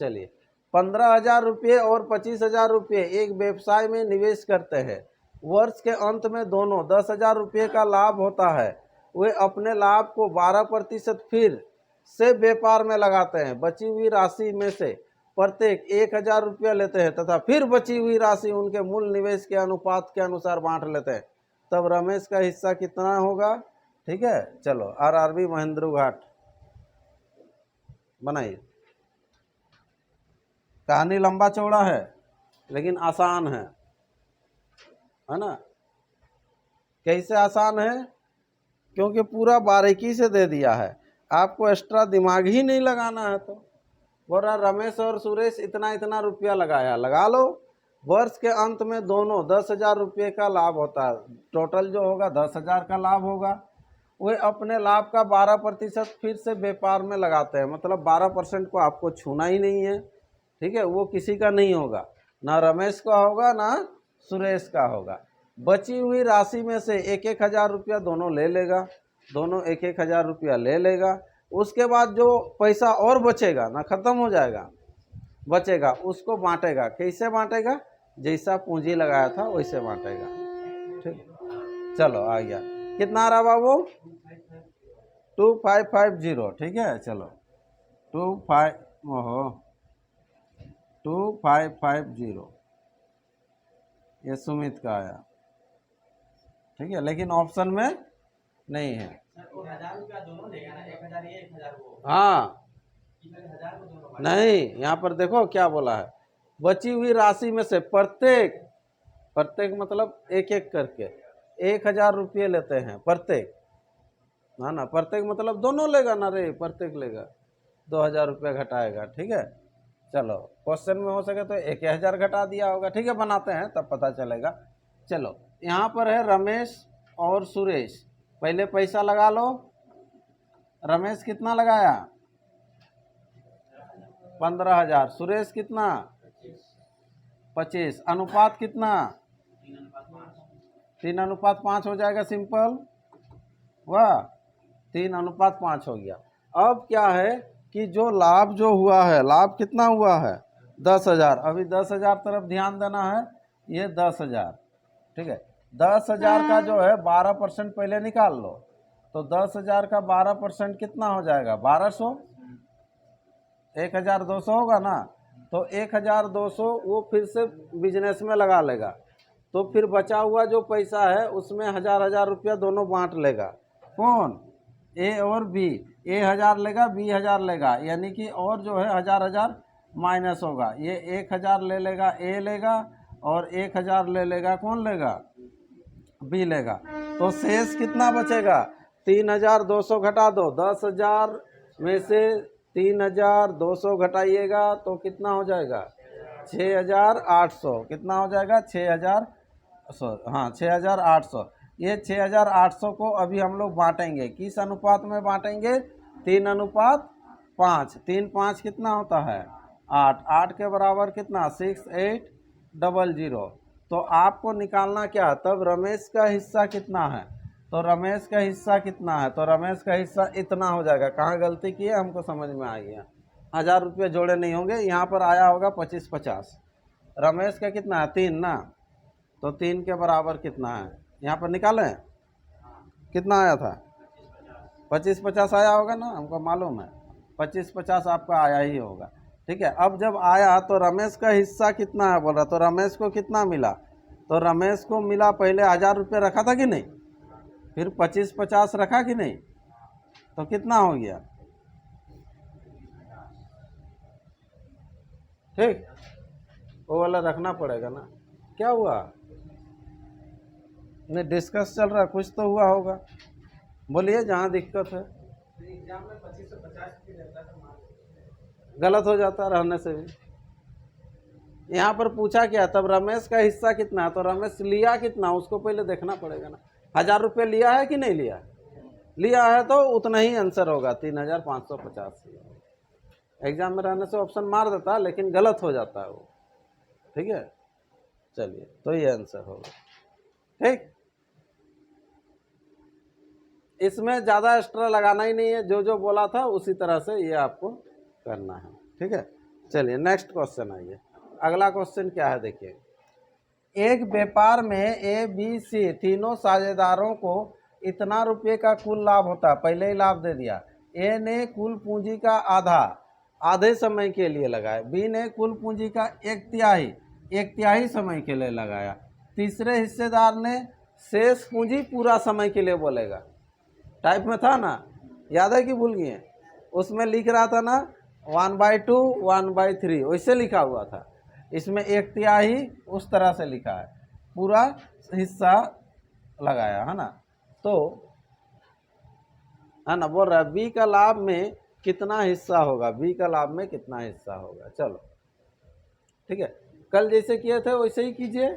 चलिए 15,000 रुपये और 25,000 रुपये एक व्यवसाय में निवेश करते हैं। वर्ष के अंत में दोनों 10,000 रुपये का लाभ होता है। वे अपने लाभ को 12% फिर से व्यापार में लगाते हैं। बची हुई राशि में से प्रत्येक 1,000 रुपया लेते हैं तथा फिर बची हुई राशि उनके मूल निवेश के अनुपात के अनुसार बांट लेते हैं। तब रमेश का हिस्सा कितना होगा? ठीक है, चलो आरआरबी महेंद्र घाट बनाइए। कहानी लंबा चौड़ा है लेकिन आसान है ना। कैसे आसान है? क्योंकि पूरा बारीकी से दे दिया है, आपको एक्स्ट्रा दिमाग ही नहीं लगाना है। तो बोल रहा रमेश और सुरेश इतना इतना रुपया लगाया, लगा लो। वर्ष के अंत में दोनों 10,000 रुपये का लाभ होता है, टोटल जो होगा 10,000 का लाभ होगा। वे अपने लाभ का 12% फिर से व्यापार में लगाते हैं, मतलब 12% को आपको छूना ही नहीं है, ठीक है। वो किसी का नहीं होगा, ना रमेश का होगा ना सुरेश का होगा। बची हुई राशि में से 1,000 रुपया दोनों ले लेगा, दोनों 1,000 रुपया ले लेगा। उसके बाद जो पैसा और बचेगा ना, ख़त्म हो जाएगा, बचेगा उसको बांटेगा। कैसे बांटेगा? जैसा पूंजी लगाया था वैसे बांटेगा, ठीक। चलो आ गया, कितना आ रहा बाबू? 2550, ठीक है। चलो 2550 ये सुमित का आया, ठीक है, लेकिन ऑप्शन में नहीं है। हाँ नहीं, यहाँ पर देखो क्या बोला है, बची हुई राशि में से प्रत्येक मतलब एक एक करके 1,000 रुपये लेते हैं प्रत्येक, ना ना, प्रत्येक मतलब दोनों लेगा ना रे, प्रत्येक लेगा, 2,000 रुपये घटाएगा, ठीक है। चलो क्वेश्चन में हो सके तो 1,000 घटा दिया होगा, ठीक है, बनाते हैं तब पता चलेगा। चलो यहाँ पर है रमेश और सुरेश, पहले पैसा लगा लो। रमेश कितना लगाया? 15,000। सुरेश कितना? 25। अनुपात कितना? 3:5 हो जाएगा, सिंपल। वाह, 3:5 हो गया। अब क्या है कि जो लाभ जो हुआ है, लाभ कितना हुआ है? 10,000। अभी 10,000 तरफ ध्यान देना है, ये 10,000, ठीक है। 10,000 का जो है 12% पहले निकाल लो, तो 10,000 का 12% कितना हो जाएगा? 1200। 1,200 होगा ना, तो 1,200 वो फिर से बिजनेस में लगा लेगा, तो फिर बचा हुआ जो पैसा है उसमें 1,000 रुपया दोनों बांट लेगा। कौन? ए और बी। ए 1,000 लेगा, बी 1,000 लेगा, यानी कि और जो है 1,000 माइनस होगा। ये 1,000 ले लेगा, ए लेगा, और 1,000 ले लेगा, कौन लेगा? बी लेगा। तो शेष कितना बचेगा? 3,200 घटा दो, 10,000 में से 3,200 घटाइएगा तो कितना हो जाएगा? 6,800। कितना हो जाएगा? 6,800। ये 6,800 को अभी हम लोग बांटेंगे, किस अनुपात में बांटेंगे? 3:5। 3:5 कितना होता है? 8। 8 के बराबर कितना? 6800। तो आपको निकालना क्या? तब रमेश का हिस्सा कितना है? तो रमेश का हिस्सा कितना है? तो रमेश का हिस्सा इतना हो जाएगा। कहाँ गलती की है हमको समझ में आ गया। 1,000 रुपये जोड़े नहीं होंगे, यहाँ पर आया होगा 25-50। रमेश का कितना है? 3 ना, तो 3 के बराबर कितना है? यहाँ पर निकालें, कितना आया था? 25-50 आया होगा ना, हमको मालूम है 25-50 आपका आया ही होगा, ठीक है। अब जब आया तो रमेश का हिस्सा कितना है बोल रहा, तो रमेश को कितना मिला? तो रमेश को मिला, पहले 1,000 रुपये रखा था कि नहीं, फिर 25-50 रखा कि नहीं, तो कितना हो गया? ठीक, वो वाला रखना पड़ेगा ना। क्या हुआ? नहीं, डिस्कस चल रहा है, कुछ तो हुआ होगा, बोलिए जहाँ दिक्कत है। एग्जाम में 25 से 50 गलत हो जाता रहने से भी। यहाँ पर पूछा क्या, तब रमेश का हिस्सा कितना है, तो रमेश लिया कितना उसको पहले देखना पड़ेगा ना। 1,000 रुपये लिया है कि नहीं लिया? लिया है तो उतना ही आंसर होगा, 3,550। एग्जाम में रहने से ऑप्शन मार देता, लेकिन गलत हो जाता है वो, ठीक है। चलिए, तो ये आंसर होगा, ठीक। इसमें ज़्यादा एक्स्ट्रा लगाना ही नहीं है, जो जो बोला था उसी तरह से ये आपको करना है, ठीक है। चलिए नेक्स्ट क्वेश्चन आइए। अगला क्वेश्चन क्या है, देखिए। एक व्यापार में ए बी सी तीनों साझेदारों को इतना रुपये का कुल लाभ होता है, पहले ही लाभ दे दिया। ए ने कुल पूंजी का आधे समय के लिए लगाया, बी ने कुल पूंजी का एक तिहाई समय के लिए लगाया, तीसरे हिस्सेदार ने शेष पूंजी पूरा समय के लिए बोलेगा। टाइप में था ना, याद है कि भूल गए? उसमें लिख रहा था ना 1/2 1/3, वैसे लिखा हुआ था। इसमें एक तिहाई उस तरह से लिखा है, पूरा हिस्सा लगाया है ना, तो है ना, बोल रहा है बी का लाभ में कितना हिस्सा होगा, बी का लाभ में कितना हिस्सा होगा। चलो ठीक है, कल जैसे किए थे वैसे ही कीजिए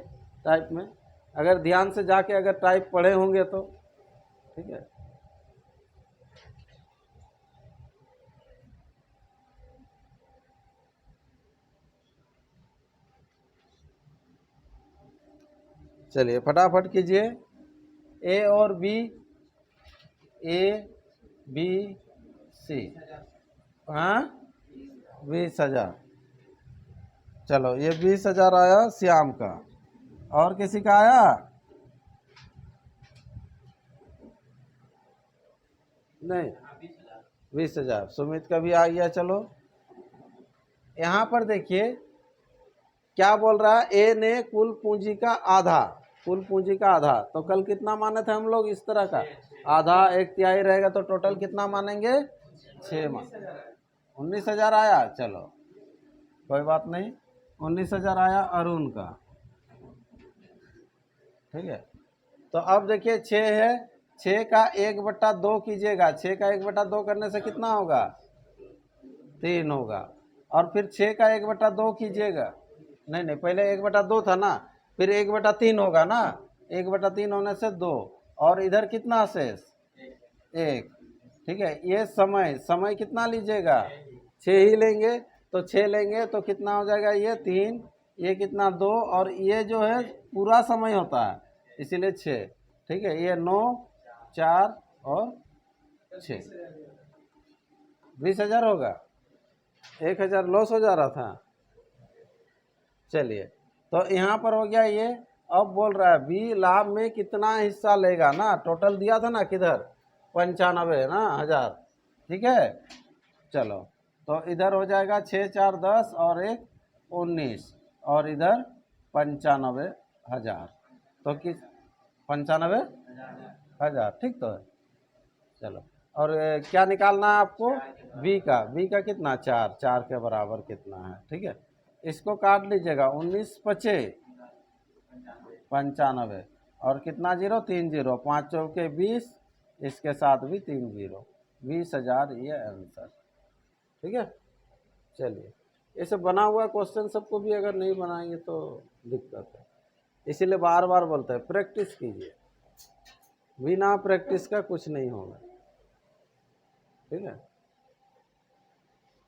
टाइप में, अगर ध्यान से जाके अगर टाइप पढ़े होंगे तो। ठीक है, चलिए फटाफट कीजिए। ए और बी, ए बी सी, हाँ 20,000। चलो ये 20,000 आया श्याम का, और किसी का आया? नहीं, 20,000 सुमित का भी आ गया। चलो यहाँ पर देखिए क्या बोल रहा है, ए ने कुल पूंजी का आधा, कुल पूंजी का आधा, तो कल कितना माने थे हम लोग इस तरह का, आधा एक तिहाई रहेगा तो टोटल कितना मानेंगे, 6 मान। 19,000 आया, चलो कोई बात नहीं, 19,000 आया अरुण का। ठीक है, तो अब देखिए 6 है, 6 का 1/2 कीजिएगा, 6 का 1/2 करने से कितना होगा, 3 होगा। और फिर 6 का 1/2 कीजिएगा, नहीं नहीं पहले 1/2 था ना, फिर 1/3 होगा ना, 1/3 होने से 2, और इधर कितना शेष, 1। ठीक है, ये समय, समय कितना लीजिएगा, 6 ही लेंगे, तो 6 लेंगे तो कितना हो जाएगा, ये 3, ये कितना 2, और ये जो है पूरा समय होता है इसीलिए 6। ठीक है, ये 9, 4 और 6, 20,000 होगा, 1,000 लॉस हो जा रहा था। चलिए, तो यहाँ पर हो गया ये। अब बोल रहा है बी लाभ में कितना हिस्सा लेगा ना, टोटल दिया था ना किधर, 95 ना हजार। ठीक है, चलो तो इधर हो जाएगा 6 4 10 और 1 19, और इधर 95,000, तो किस 95,000, ठीक तो है। चलो, और क्या निकालना है आपको, बी का, बी का कितना, 4, 4 के बराबर कितना है। ठीक है, इसको काट लीजिएगा, 19 पचे 95, और कितना जीरो, 3 जीरो, 5 चौके 20, इसके साथ भी 3 जीरो, 20,000 ये आंसर। ठीक है, चलिए ऐसे बना हुआ क्वेश्चन सबको भी अगर नहीं बनाएंगे तो दिक्कत है, इसीलिए बार बार बोलते हैं प्रैक्टिस कीजिए, बिना प्रैक्टिस का कुछ नहीं होगा। ठीक है,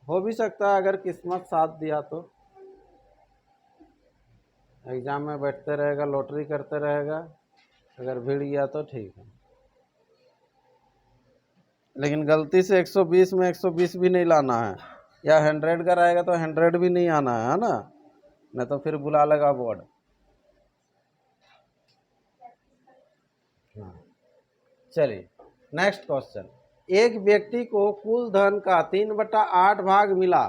हो भी सकता है अगर किस्मत साथ दिया तो एग्जाम में बैठते रहेगा, लॉटरी करते रहेगा, अगर भिड़ गया तो ठीक है, लेकिन गलती से 120 में 120 भी नहीं लाना है, या 100 का रहेगा तो 100 भी नहीं आना है ना, नहीं तो फिर बुला लगा बोर्ड। चलिए नेक्स्ट क्वेश्चन, एक व्यक्ति को कुल धन का 3/8 भाग मिला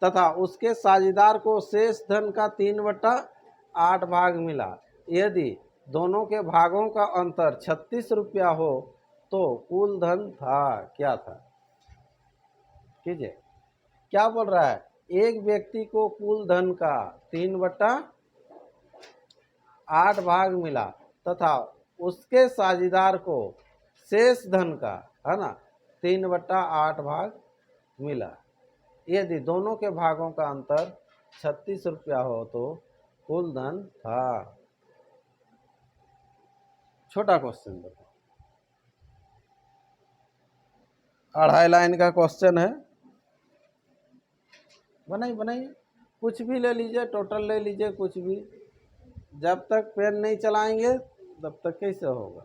तथा उसके साझेदार को शेष धन का 3/8 भाग मिला। यदि दोनों के भागों का अंतर 36 रुपया हो तो कुल धन था, क्या था। कीजिए, क्या बोल रहा है, एक व्यक्ति को कुल धन का 3/8 भाग मिला तथा उसके साझेदार को शेष धन का, है ना, 3/8 भाग मिला। यदि दोनों के भागों का अंतर 36 रुपया हो तो कुल धन था। छोटा क्वेश्चन देखो, 2.5 लाइन का क्वेश्चन है, बनाइए बनाइए, कुछ भी ले लीजिए, टोटल ले लीजिए, कुछ भी, जब तक पेन नहीं चलाएंगे तब तक कैसे होगा।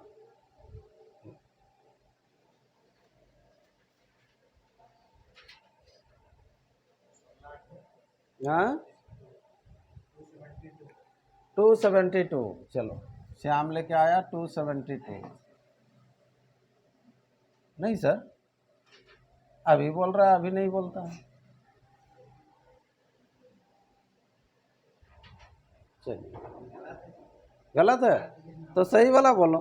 हाँ 272, चलो श्याम लेके आया 272। नहीं सर, अभी बोल रहा है, अभी नहीं बोलता है। चलिए गलत है तो सही वाला बोलो,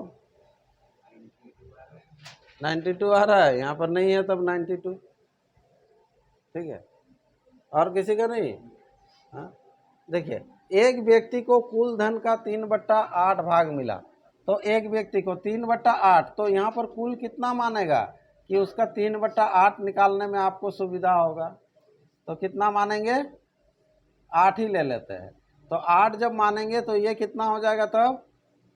92 आ रहा है, यहाँ पर नहीं है तब 92। ठीक है, और किसी का नहीं। हाँ देखिए, एक व्यक्ति को कुल धन का 3/8 भाग मिला तो एक व्यक्ति को 3/8, तो यहाँ पर कुल कितना मानेगा कि उसका 3/8 निकालने में आपको सुविधा होगा। तो कितना मानेंगे, 8 ही ले लेते हैं। तो 8 जब मानेंगे तो ये कितना हो जाएगा, तब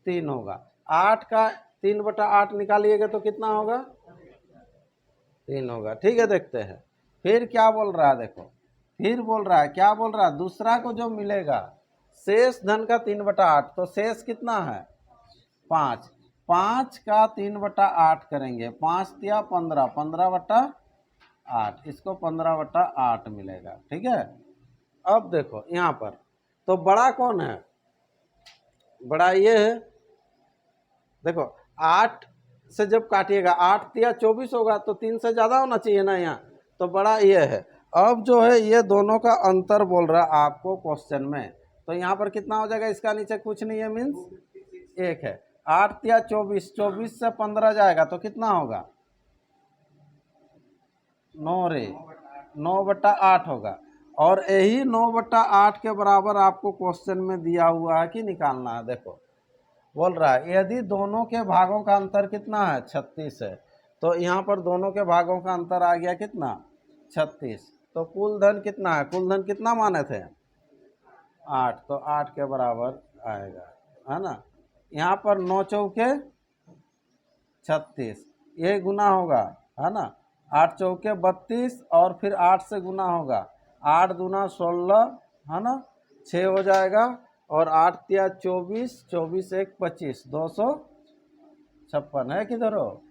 3 होगा। 8 का 3/8 निकालिएगा तो कितना होगा, 3 होगा। ठीक है, देखते हैं फिर क्या बोल रहा है। देखो फिर बोल रहा है, क्या बोल रहा है, दूसरा को जो मिलेगा शेष धन का 3/8, तो शेष कितना है 5। 5 का 3/8 करेंगे, 5 या 15, 15/8, इसको 15/8 मिलेगा। ठीक है, अब देखो यहाँ पर तो बड़ा कौन है, बड़ा ये है। देखो 8 से जब काटिएगा 8 या 24 होगा, तो 3 से ज़्यादा होना चाहिए ना यहाँ, तो बड़ा ये है। अब जो है ये दोनों का अंतर बोल रहा है आपको क्वेश्चन में, तो यहाँ पर कितना हो जाएगा, इसका नीचे कुछ नहीं है, मीन्स 1 है। 8 या 24, 24 से 15 जाएगा तो कितना होगा, 9 रे, 9/8 होगा। और यही 9/8 के बराबर आपको क्वेश्चन में दिया हुआ है कि निकालना है। देखो बोल रहा है यदि दोनों के भागों का अंतर कितना है, 36 है, तो यहाँ पर दोनों के भागों का अंतर आ गया कितना, 36। तो कुल धन कितना है, कुल धन कितना माने थे, 8, तो 8 के बराबर आएगा, है ना। यहाँ पर 9 चौके 36, ये गुना होगा, है ना। 8 चौके 32 और फिर 8 से गुना होगा, 8 दूना 16, है ना, 6 हो जाएगा। और 8 तिया 24, 24 एक 25, 256 है, किधर हो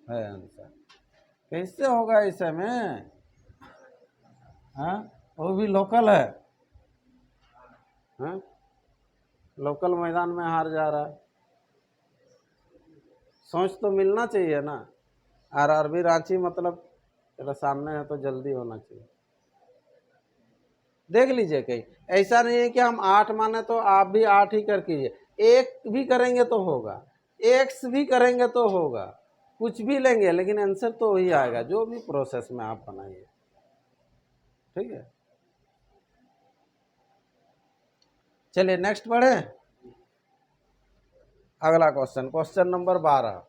है आंसर। कैसे होगा इसे में, हाँ वो भी लोकल है, हाँ लोकल मैदान में हार जा रहा है। सोच तो मिलना चाहिए ना, आरआरबी रांची मतलब तेरा सामने है तो जल्दी होना चाहिए। देख लीजिए कहीं ऐसा नहीं है कि हम 8 माने तो आप भी 8 ही कर कीजिए, 1 भी करेंगे तो होगा, x भी करेंगे तो होगा, कुछ भी लेंगे लेकिन आंसर तो वही आएगा जो भी प्रोसेस में आप बनाइए। ठीक है, चलिए नेक्स्ट पढ़े। अगला question, question number 12।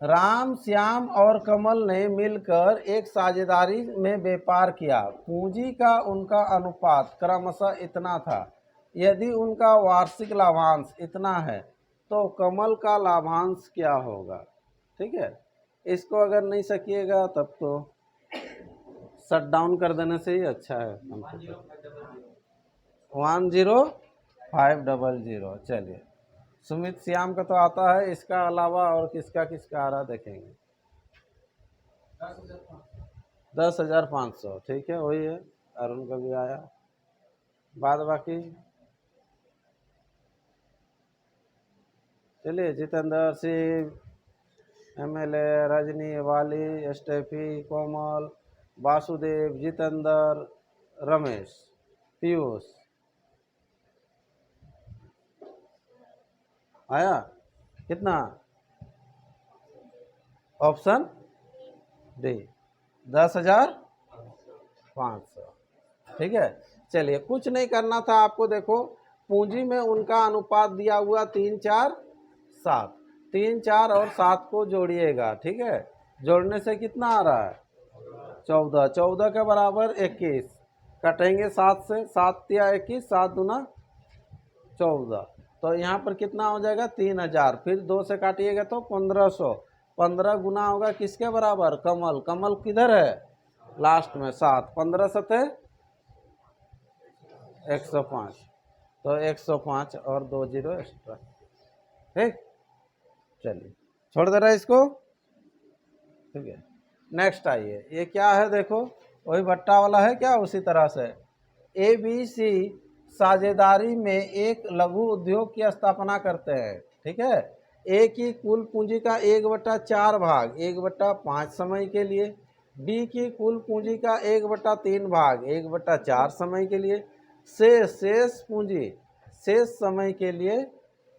Ram, Shyam और कमल ने मिलकर एक साझेदारी में व्यापार किया। पूंजी का उनका अनुपात क्रमशः इतना था। यदि उनका वार्षिक लाभांश इतना है तो कमल का लाभांश क्या होगा। ठीक है, इसको अगर नहीं सकिएगा तब तो शट डाउन कर देने से ही अच्छा है। 10500। चलिए, सुमित श्याम का तो आता है, इसका अलावा और किसका किसका आ रहा देखेंगे। 10,500, ठीक है वही है, अरुण का भी आया। बाद बाकी चलिए, जितेंद्र सिंह, MLA, रजनी, वाली, स्टेफी, कोमल, वासुदेव, जितेंद्र, रमेश, पीयूष आया कितना, ऑप्शन डी 10,500। ठीक है, चलिए कुछ नहीं करना था आपको। देखो पूंजी में उनका अनुपात दिया हुआ 3, 4, 7, 3, 4 और 7 को जोड़िएगा। ठीक है, जोड़ने से कितना आ रहा है, 14, 14 के बराबर 21, कटेंगे 7 से, 7 या 21, 7 दूना 14, तो यहाँ पर कितना हो जाएगा 3,000। फिर 2 से काटिएगा तो 1500, 15 गुना होगा किसके बराबर, कमल, कमल किधर है लास्ट में 7, 15 सते 105, तो 105 और 2 जीरो एक्स्ट्रा। ठीक, चलिए छोड़ दे रहा है इसको। ठीक है, नेक्स्ट आइए, ये क्या है, देखो वही भट्टा वाला है क्या, उसी तरह से ABC साझेदारी में एक लघु उद्योग की स्थापना करते हैं। ठीक है, ए की कुल पूंजी का 1/4 भाग 1/5 समय के लिए, बी की कुल पूंजी का 1/3 भाग 1/4 समय के लिए, शेष पूंजी शेष समय के लिए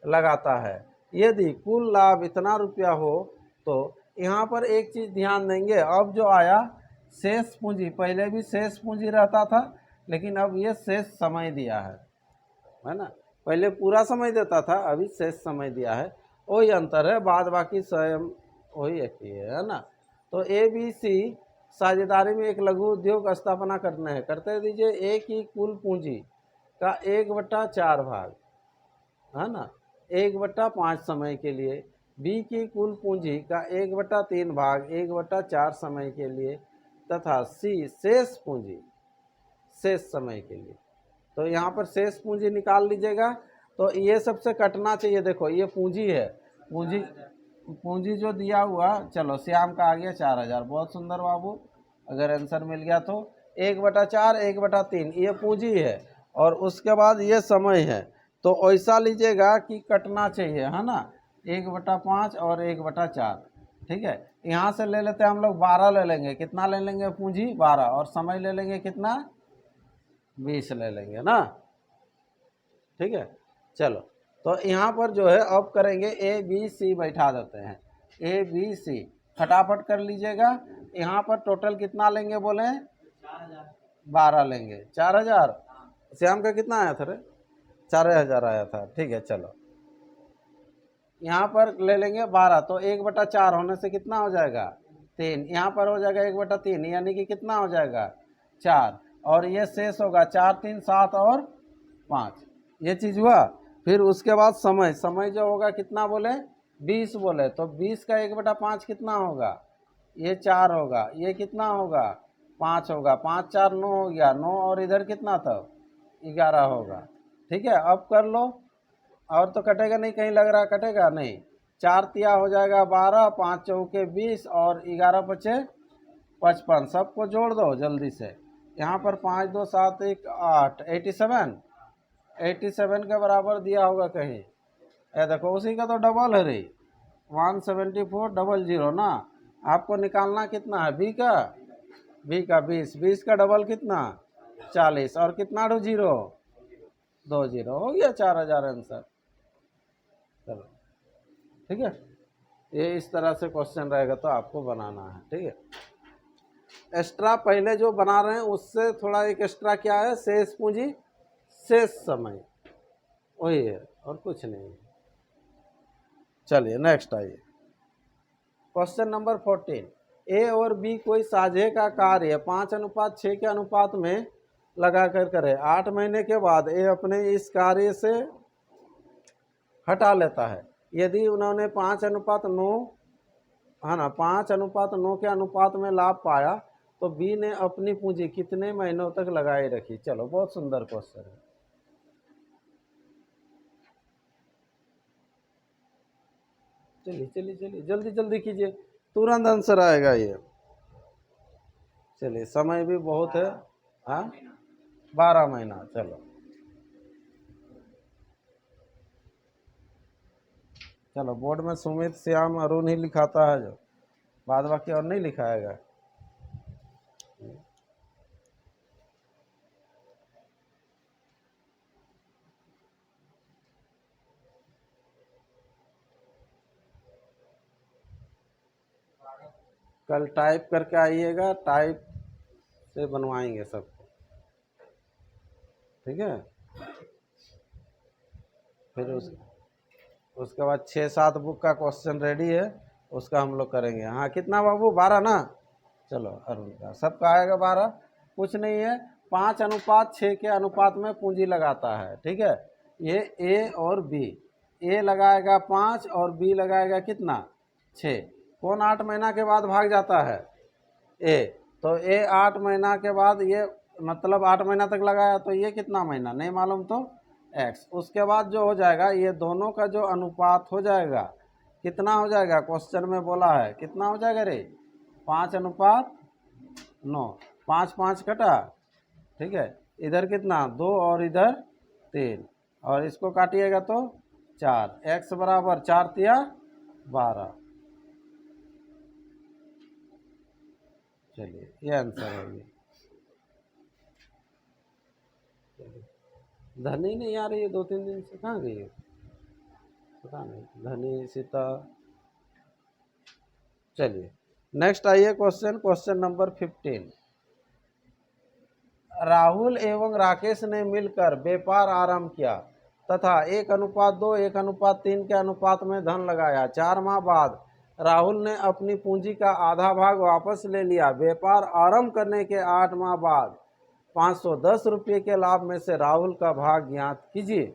लगाता है। यदि कुल लाभ इतना रुपया हो तो यहाँ पर एक चीज़ ध्यान देंगे, अब जो आया शेष पूंजी, पहले भी शेष पूंजी रहता था लेकिन अब ये शेष समय दिया है ना। पहले पूरा समय देता था, अभी शेष समय दिया है, वही अंतर है, बाद बाकी स्वयं वही एक ही है ना। तो ए बी सी साझेदारी में एक लघु उद्योग स्थापना करना है, करते दीजिए। ए की कुल पूंजी का 1/4 भाग, है ना, 1/5 समय के लिए। बी की कुल पूंजी का 1/3 भाग 1/4 समय के लिए, तथा सी शेष पूंजी शेष समय के लिए। तो यहाँ पर शेष पूंजी निकाल लीजिएगा। तो ये सबसे कटना चाहिए। देखो ये पूंजी है, पूंजी पूंजी जो दिया हुआ, चलो श्याम का आ गया 4000, बहुत सुंदर बाबू, अगर आंसर मिल गया तो 1/4 1/3 ये पूंजी है, और उसके बाद ये समय है। तो ऐसा लीजिएगा कि कटना चाहिए, है ना, 1/5 और 1/4। ठीक है, यहाँ से ले लेते हैं हम लोग 12 ले लेंगे। कितना ले लेंगे पूंजी? 12, और समय ले लेंगे कितना? 20 ले लेंगे ना। ठीक है, चलो तो यहाँ पर जो है अब करेंगे ए बी सी बैठा देते हैं। ए बी सी फटाफट कर लीजिएगा। यहाँ पर टोटल कितना लेंगे बोले? 12 लेंगे। 4000। श्याम का कितना आया था रे? 4000 आया था। ठीक है, चलो यहाँ पर ले लेंगे 12, तो 1/4 होने से कितना हो जाएगा? 3। यहाँ पर हो जाएगा 1/3, यानी कि कितना हो जाएगा? 4, और ये शेष होगा 4 3 7 और 5, ये चीज़ हुआ। फिर उसके बाद समय, समय जो होगा कितना बोले? 20 बोले, तो 20 का 1/5 कितना होगा? ये 4 होगा, ये कितना होगा? 5 होगा, 5 4 9 हो गया, 9 और इधर कितना था? 11 होगा। ठीक है, अब कर लो। और तो कटेगा नहीं, कहीं लग रहा कटेगा नहीं। 4 तिया हो जाएगा 12, 5 चौके 20 और 11 बचे 55। सबको जोड़ दो जल्दी से। यहाँ पर 5 2 7 1 8, 87 के बराबर दिया होगा कहीं। ये देखो उसी का तो डबल है रे, 174 0 ना। आपको निकालना कितना है? बी का 20, 20 का डबल कितना? 40, और कितना 2 0? 2 0 हो गया 4000 आंसर। चलो ठीक है, ये इस तरह से क्वेश्चन रहेगा तो आपको बनाना है। ठीक है, एक्स्ट्रा पहले जो बना रहे हैं उससे थोड़ा एक एक्स्ट्रा क्या है? शेष पूंजी शेष समय, वही है और कुछ नहीं। चलिए नेक्स्ट आइए, क्वेश्चन नंबर 14। ए और बी कोई साझे का कार्य 5:6 के अनुपात में लगा कर करे। 8 महीने के बाद ए अपने इस कार्य से हटा लेता है। यदि उन्होंने 5:9, है ना, 5:9 के अनुपात में लाभ पाया, तो बी ने अपनी पूंजी कितने महीनों तक लगाए रखी? चलो बहुत सुंदर क्वेश्चन है। चलिए चलिए चलिए, जल्दी जल्दी कीजिए, तुरंत आंसर आएगा ये। चलिए समय भी बहुत है। हाँ, 12 महीना। चलो चलो, बोर्ड में सुमित श्याम अरुण ही लिखाता है, जो बाद बाकी और नहीं लिखाएगा। कल टाइप करके आइएगा, टाइप से बनवाएंगे सबको। ठीक है, फिर उसके बाद 6-7 बुक का क्वेश्चन रेडी है, उसका हम लोग करेंगे। हाँ कितना बाबू? 12 ना। चलो अरुण का सबका आएगा 12, कुछ नहीं है। 5:6 के अनुपात में पूंजी लगाता है। ठीक है, ये ए और बी, ए लगाएगा 5 और बी लगाएगा कितना? 6। कौन 8 महीना के बाद भाग जाता है? ए। तो ए 8 महीना के बाद, ये मतलब 8 महीना तक लगाया, तो ये कितना महीना नहीं मालूम, तो एक्स। उसके बाद जो हो जाएगा, ये दोनों का जो अनुपात हो जाएगा, कितना हो जाएगा? क्वेश्चन में बोला है कितना हो जाएगा रे? 5:9, 5 5 कटा। ठीक है, इधर कितना? 2 और इधर 3, और इसको काटिएगा तो 4। एक्स बराबर 4 तिया 12। चलिए ये आंसर है। ये धनी नहीं आ रही है 2-3 दिन से, कहाँ गई है पता नहीं, धनी सीता। चलिए नेक्स्ट आइए, क्वेश्चन नंबर 15। राहुल एवं राकेश ने मिलकर व्यापार आरंभ किया तथा 1:2 1:3 के अनुपात में धन लगाया। 4 माह बाद राहुल ने अपनी पूंजी का आधा भाग वापस ले लिया। व्यापार आरंभ करने के 8 माह बाद 510 रुपये के लाभ में से राहुल का भाग ज्ञात कीजिए।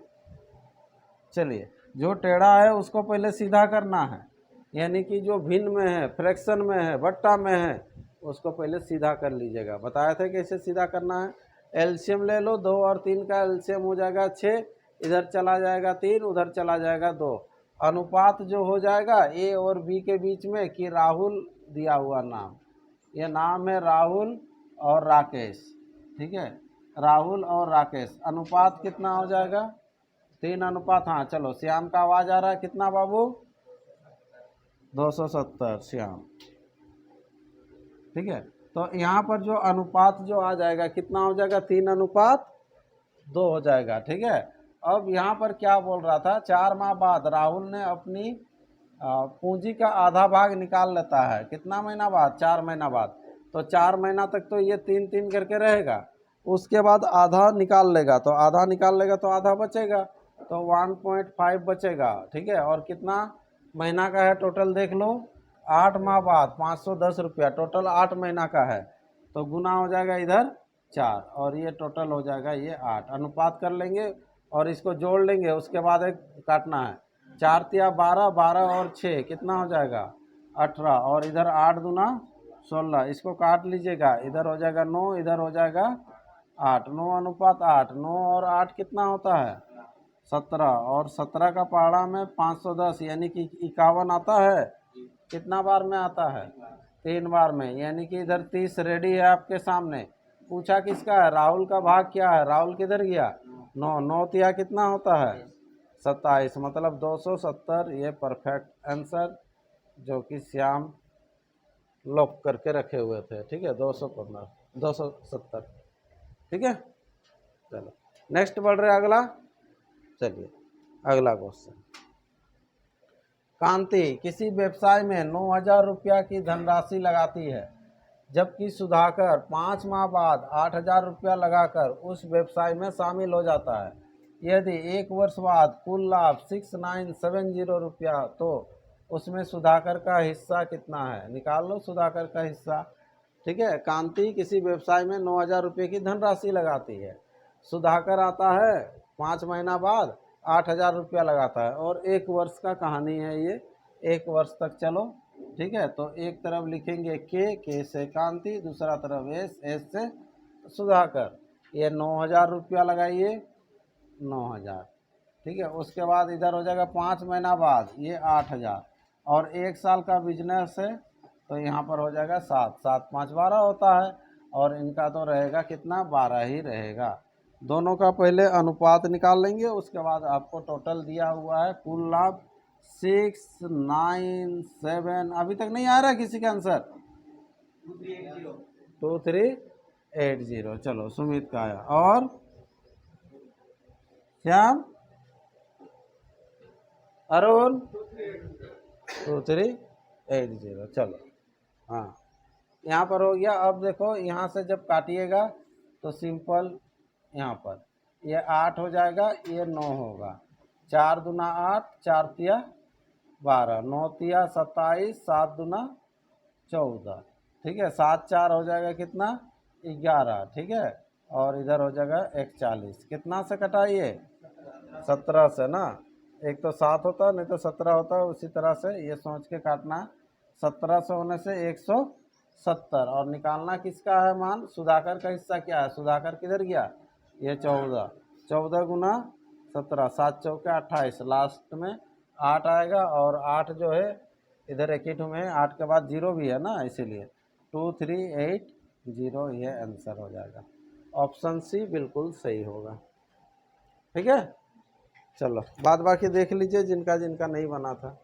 चलिए, जो टेढ़ा है उसको पहले सीधा करना है, यानी कि जो भिन्न में है, फ्रैक्शन में है, बट्टा में है, उसको पहले सीधा कर लीजिएगा। बताया था कैसे सीधा करना है। एलसीएम ले लो, 2 और 3 का एलसीएम हो जाएगा 6, इधर चला जाएगा 3, उधर चला जाएगा 2। अनुपात जो हो जाएगा ए और बी के बीच में कि राहुल दिया हुआ नाम, ये नाम है राहुल और राकेश, ठीक है, राहुल और राकेश। अनुपात कितना हो जाएगा? 3:। हाँ चलो, श्याम का आवाज आ रहा है, कितना बाबू? 270 श्याम, ठीक है। तो यहाँ पर जो अनुपात जो आ जाएगा कितना हो जाएगा? 3:2 हो जाएगा, ठीक है। अब यहाँ पर क्या बोल रहा था? 4 माह बाद राहुल ने अपनी पूंजी का आधा भाग निकाल लेता है। कितना महीना बाद? 4 महीना बाद। तो 4 महीना तक तो ये 3-3 करके रहेगा, उसके बाद आधा निकाल लेगा, तो आधा निकाल लेगा तो आधा बचेगा, तो 1.5 बचेगा, ठीक है। और कितना महीना का है टोटल देख लो, 8 माह बाद 510 रुपया, टोटल 8 महीना का है, तो गुना हो जाएगा इधर 4 और ये टोटल हो जाएगा ये 8। अनुपात कर लेंगे और इसको जोड़ लेंगे, उसके बाद एक काटना है। 4 तिया 12, 12 और 6 कितना हो जाएगा? 18, और इधर 8 दूना 16, इसको काट लीजिएगा, इधर हो जाएगा 9, इधर हो जाएगा 8, 9:8, 9 और 8 कितना होता है? 17, और 17 का पहाड़ा में 510 यानी कि 51 आता है। कितना बार में आता है? 3 बार में, यानी कि इधर 30 रेडी है आपके सामने। पूछा किसका है? राहुल का भाग क्या है? राहुल किधर गया? 9, 9 तिया कितना होता है? 27, मतलब 270 ये परफेक्ट आंसर जो कि श्याम लॉक करके रखे हुए थे, ठीक है। 215 270, ठीक है। चलो नेक्स्ट बढ़ रहे अगला। चलिए अगला क्वेश्चन। कांति किसी व्यवसाय में 9,000 रुपया की धनराशि लगाती है, जबकि सुधाकर 5 माह बाद 8,000 रुपया लगाकर उस व्यवसाय में शामिल हो जाता है। यदि 1 वर्ष बाद कुल लाभ 6970 रुपया, तो उसमें सुधाकर का हिस्सा कितना है? निकाल लो सुधाकर का हिस्सा, ठीक है। कांति किसी व्यवसाय में 9,000 रुपये की धनराशि लगाती है, सुधाकर आता है 5 महीना बाद 8,000 रुपया लगाता है, और 1 वर्ष का कहानी है ये, 1 वर्ष तक चलो, ठीक है। तो एक तरफ लिखेंगे के से कांति, दूसरा तरफ एस से सुधाकर। ये 9,000 रुपया लगाइए, 9,000, ठीक है। उसके बाद इधर हो जाएगा 5 महीना बाद ये 8,000, और 1 साल का बिजनेस है तो यहाँ पर हो जाएगा 7, 7 5 12 होता है, और इनका तो रहेगा कितना? 12 ही रहेगा। दोनों का पहले अनुपात निकाल लेंगे, उसके बाद आपको टोटल दिया हुआ है कुल लाभ 697। अभी तक नहीं आ रहा किसी का आंसर? 2380। चलो सुमित का आया, और श्याम, अरुण 2380। चलो हाँ, यहाँ पर हो गया। अब देखो यहाँ से जब काटिएगा तो सिंपल, यहाँ पर ये 8 हो जाएगा, ये 9 होगा। 4 दूना 8, 4 तिया 12, 9 तिया 27, 7 दूना 14, ठीक है। 7 4 हो जाएगा कितना? 11, ठीक है। और इधर हो जाएगा 41। कितना से कटाइए? 17 से ना, एक तो 7 होता नहीं तो 17 होता, उसी तरह से ये सोच के काटना। 17 से होने से 170, और निकालना किसका है मान? सुधाकर का हिस्सा क्या है? सुधाकर किधर गया? ये 14, 14 गुना 17, 7 चौके 28, लास्ट में 8 आएगा, और 8 जो है इधर एक ही ठो में 8 के बाद 0 भी है ना, इसीलिए 2380 ये आंसर हो जाएगा। ऑप्शन सी बिल्कुल सही होगा, ठीक है। चलो बाद बाकी देख लीजिए जिनका जिनका नहीं बना था।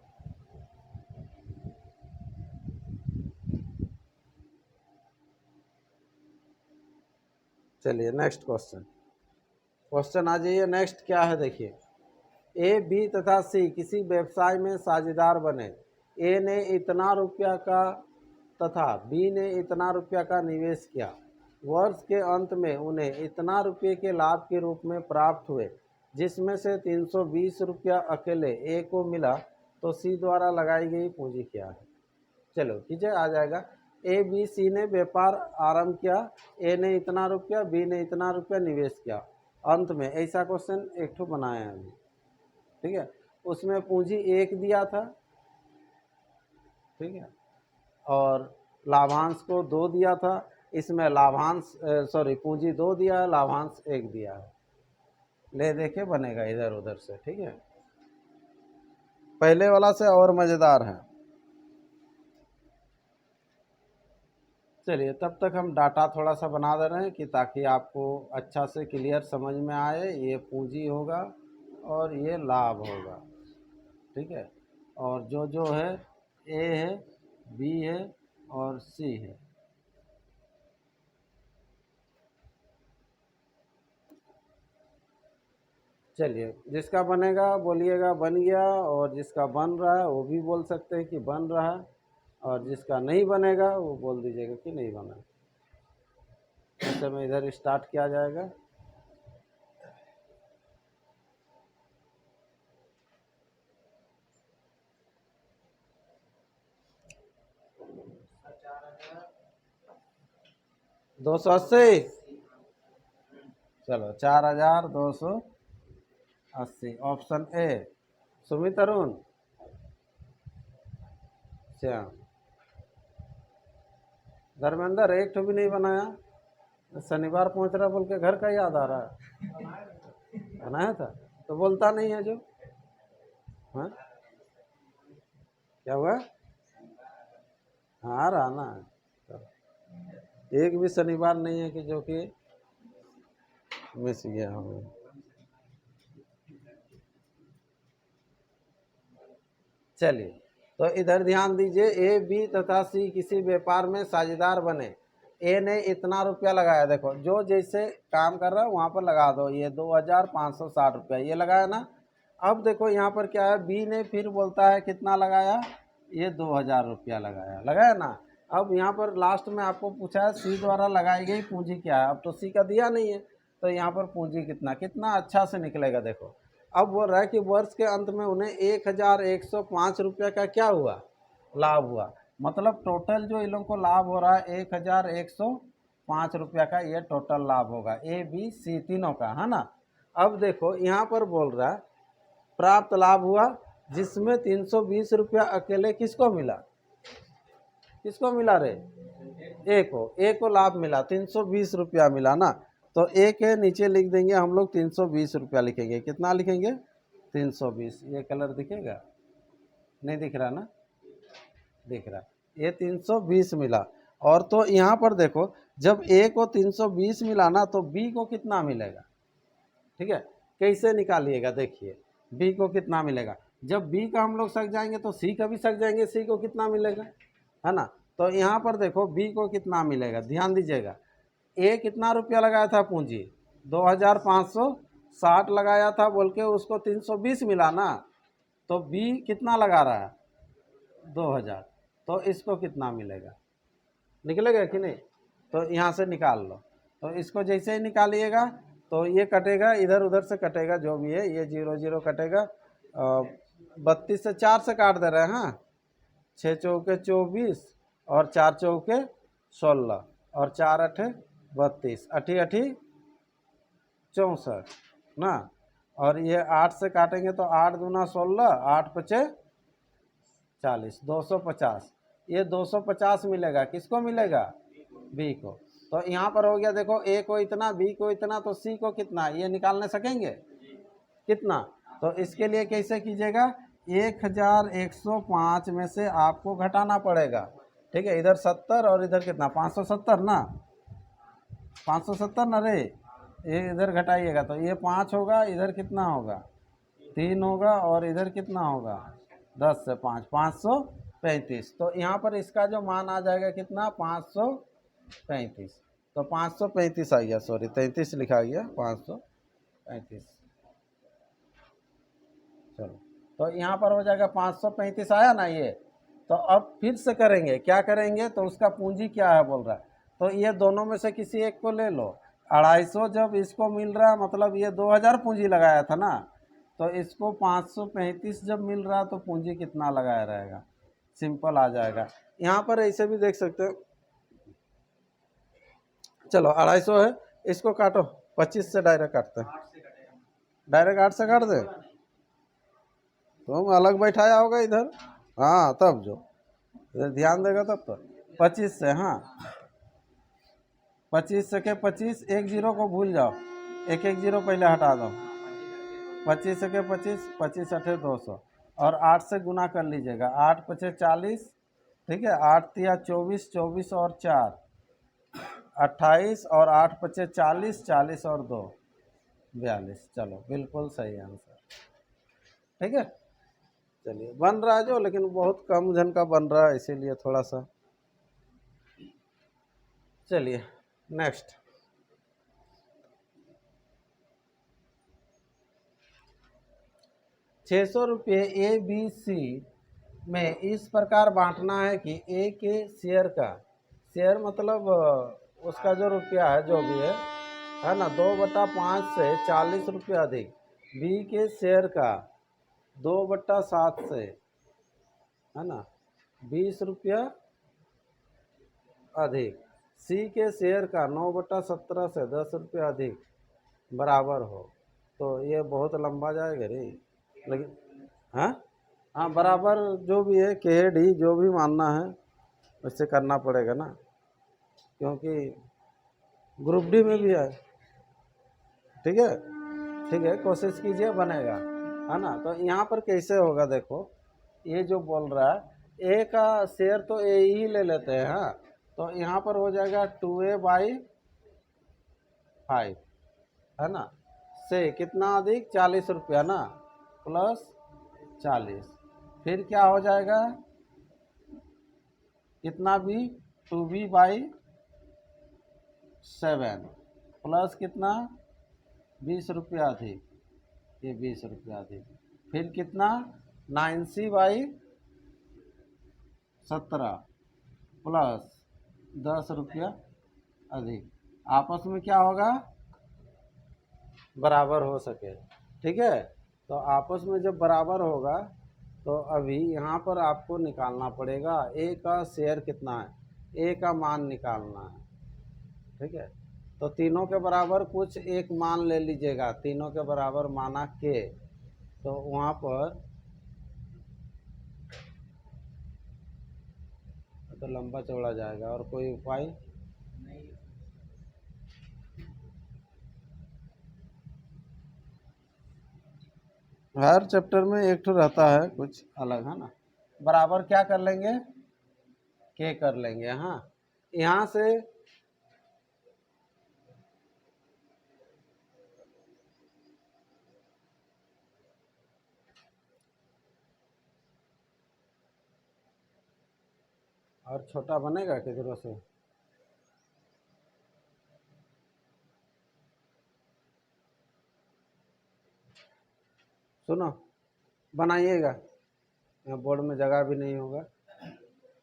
चलिए नेक्स्ट क्वेश्चन। क्वेश्चन आ जाइए नेक्स्ट क्या है, देखिए। ए, बी तथा सी किसी व्यवसाय में साझेदार बने। ए ने इतना रुपया का तथा बी ने इतना रुपया का निवेश किया। वर्ष के अंत में उन्हें इतना रुपये के लाभ के रूप में प्राप्त हुए। जिसमें से 320 रुपया अकेले ए को मिला तो सी द्वारा लगाई गई पूंजी क्या है। चलो कीजिए, आ जाएगा। ए बी सी ने व्यापार आरंभ किया, ए ने इतना रुपया, बी ने इतना रुपया निवेश किया। अंत में ऐसा क्वेश्चन एक ठो बनाए हैं अभी, ठीक है। उसमें पूंजी 1 दिया था, ठीक है, और लाभांश को 2 दिया था। इसमें लाभांश पूंजी 2 दिया है, लाभांश 1 दिया है। ले देखे बनेगा इधर उधर से, ठीक है। पहले वाला से और मज़ेदार है। चलिए, तब तक हम डाटा थोड़ा सा बना दे रहे हैं कि ताकि आपको अच्छा से क्लियर समझ में आए। ये पूंजी होगा और ये लाभ होगा, ठीक है। और जो जो है ए है, बी है और सी है। चलिए, जिसका बनेगा बोलिएगा बन गया, और जिसका बन रहा है वो भी बोल सकते हैं कि बन रहा है, और जिसका नहीं बनेगा वो बोल दीजिएगा कि नहीं बना। ऐसे में इधर स्टार्ट किया जाएगा। दो सौ अस्सी, चलो 4280। Option A Sumit, Arun, Shyam, Dharmendra. एक ठो भी नहीं बनाया। शनिवार पहुंच रहा बोल के घर का याद आ रहा है। बनाया था तो बोलता नहीं है जो। हाँ, क्या हुआ? हाँ, रहा ना। एक भी शनिवार नहीं है कि जो कि मिस गया हमें। चलिए, तो इधर ध्यान दीजिए। ए बी तथा सी किसी व्यापार में साझेदार बने। ए ने इतना रुपया लगाया, देखो जो जैसे काम कर रहा है वहाँ पर लगा दो। ये 2560 रुपया ये लगाया ना। अब देखो यहाँ पर क्या है, बी ने फिर बोलता है कितना लगाया, ये 2000 रुपया लगाया, लगाया ना। अब यहाँ पर लास्ट में आपको पूछा है सी द्वारा लगाई गई पूंजी क्या है। अब तो सी का दिया नहीं है, तो यहाँ पर पूंजी कितना कितना अच्छा से निकलेगा। देखो, अब बोल रहा है कि वर्ष के अंत में उन्हें 1105 रुपया का क्या हुआ, लाभ हुआ। मतलब टोटल जो इन लोगों को लाभ हो रहा है 1105 रुपया का, ये टोटल लाभ होगा ए बी सी तीनों का, है ना। अब देखो यहाँ पर बोल रहा है प्राप्त लाभ हुआ, जिसमें 320 रुपया अकेले किसको मिला, किसको मिला रे, ए को लाभ मिला, 320 रुपया मिला ना। तो ए के नीचे लिख देंगे हम लोग 320 रुपया लिखेंगे। कितना लिखेंगे? 320। ये कलर दिखेगा? नहीं दिख रहा ना? दिख रहा। ये 320 मिला। और तो यहाँ पर देखो, जब ए को 320 मिला ना तो बी को कितना मिलेगा, ठीक है। कैसे निकालिएगा, देखिए बी को कितना मिलेगा। जब बी का हम लोग सक जाएंगे तो सी का भी सक जाएंगे, सी को कितना मिलेगा, है ना। तो यहाँ पर देखो बी को कितना मिलेगा, ध्यान दीजिएगा। ए कितना रुपया लगाया था पूंजी, 2560 लगाया था बोल के, उसको 320 मिला ना। तो बी कितना लगा रहा है, 2000। तो इसको कितना मिलेगा, निकलेगा कि नहीं? तो यहाँ से निकाल लो। तो इसको जैसे ही निकालिएगा तो ये कटेगा, इधर उधर से कटेगा, जो भी है ये 0 0 कटेगा। 32 से 4 से काट दे रहे हैं। हाँ, 6 चौके 24 और 4 चौके 16 और 4 अठे 32, अठी अठी 64 ना। और ये 8 से काटेंगे तो 8 दूना 16, 8 पचे 40, 250। ये 250 मिलेगा, किसको मिलेगा, बी को। तो यहाँ पर हो गया, देखो ए को इतना, बी को इतना, तो सी को कितना, ये निकालने सकेंगे कितना। तो इसके लिए कैसे कीजिएगा, 1105 में से आपको घटाना पड़ेगा, ठीक है। इधर 70 और इधर कितना, 570 ना, 570 ना रे। ये इधर घटाइएगा तो ये 5 होगा, इधर कितना होगा, 3 होगा, और इधर कितना होगा, 10 से 5, 535। तो यहाँ पर इसका जो मान आ जाएगा कितना, 535। तो 535 आ गया, सॉरी 33 लिखा गया, 535। चलो, तो यहाँ पर हो जाएगा 535 आया ना ये। तो अब फिर से करेंगे, क्या करेंगे, तो उसका पूंजी क्या है बोल रहा है। तो ये दोनों में से किसी एक को ले लो। 250 जब इसको मिल रहा है मतलब ये 2000 पूंजी लगाया था ना, तो इसको 535 जब मिल रहा है तो पूंजी कितना लगाया रहेगा, सिंपल आ जाएगा। यहाँ पर ऐसे भी देख सकते हो, चलो 250 है, इसको काटो 25 से डायरेक्ट काटते हैं, डायरेक्ट 8 से काट दे, तुम अलग बैठाया होगा इधर, हाँ तब जो इधर ध्यान देगा तब तो 25 से, हाँ 25 से के 25, एक जीरो को भूल जाओ, एक एक जीरो पहले हटा दो, 25 से के 25, 25 अठे 200 और 8 से गुना कर लीजिएगा, 8 पचे 40, ठीक है, 8 तिया 24, 24 और 4 28 और 8 पचे 40, 40 और 2 42, चलो बिल्कुल सही आंसर, ठीक है। चलिए बन रहा है जो, लेकिन बहुत कम जन का बन रहा है इसीलिए थोड़ा सा। चलिए नेक्स्ट, 600 रुपये ए बी सी में इस प्रकार बांटना है कि ए के शेयर का, शेयर मतलब उसका जो रुपया है जो भी है ना, 2/5 से 40 रुपये अधिक, बी के शेयर का 2/7 से, है ना 20 रुपया अधिक, सी के शेयर का 9/17 से 10 रुपया अधिक बराबर हो, तो ये बहुत लंबा जाएगा रे, लेकिन हाँ हाँ बराबर जो भी है के डी जो भी मानना है उससे करना पड़ेगा ना, क्योंकि ग्रुप डी में भी है, ठीक है, ठीक है कोशिश कीजिए बनेगा, है ना। तो यहाँ पर कैसे होगा देखो, ये जो बोल रहा है ए का शेयर तो ए ही ले लेते हैं, हाँ तो यहाँ पर हो जाएगा 2a/5, है ना, से कितना अधिक 40 रुपया ना, प्लस 40, फिर क्या हो जाएगा कितना भी 2b/7 प्लस कितना 20 रुपया अधिक, ये 20 रुपया अधिक, फिर कितना 9c/17 प्लस 10 रुपया अधिक, आपस में क्या होगा बराबर हो सके, ठीक है। तो आपस में जब बराबर होगा तो अभी यहाँ पर आपको निकालना पड़ेगा ए का शेयर कितना है, ए का मान निकालना है, ठीक है। तो तीनों के बराबर कुछ एक मान ले लीजिएगा, तीनों के बराबर माना के, तो वहाँ पर तो लंबा चौड़ा जाएगा, और कोई उपाय हर चैप्टर में एक तो रहता है कुछ अलग, है ना। बराबर क्या कर लेंगे के कर लेंगे, हाँ यहाँ से और छोटा बनेगा किधरों से, सुनो बनाइएगा, यहाँ बोर्ड में जगह भी नहीं होगा,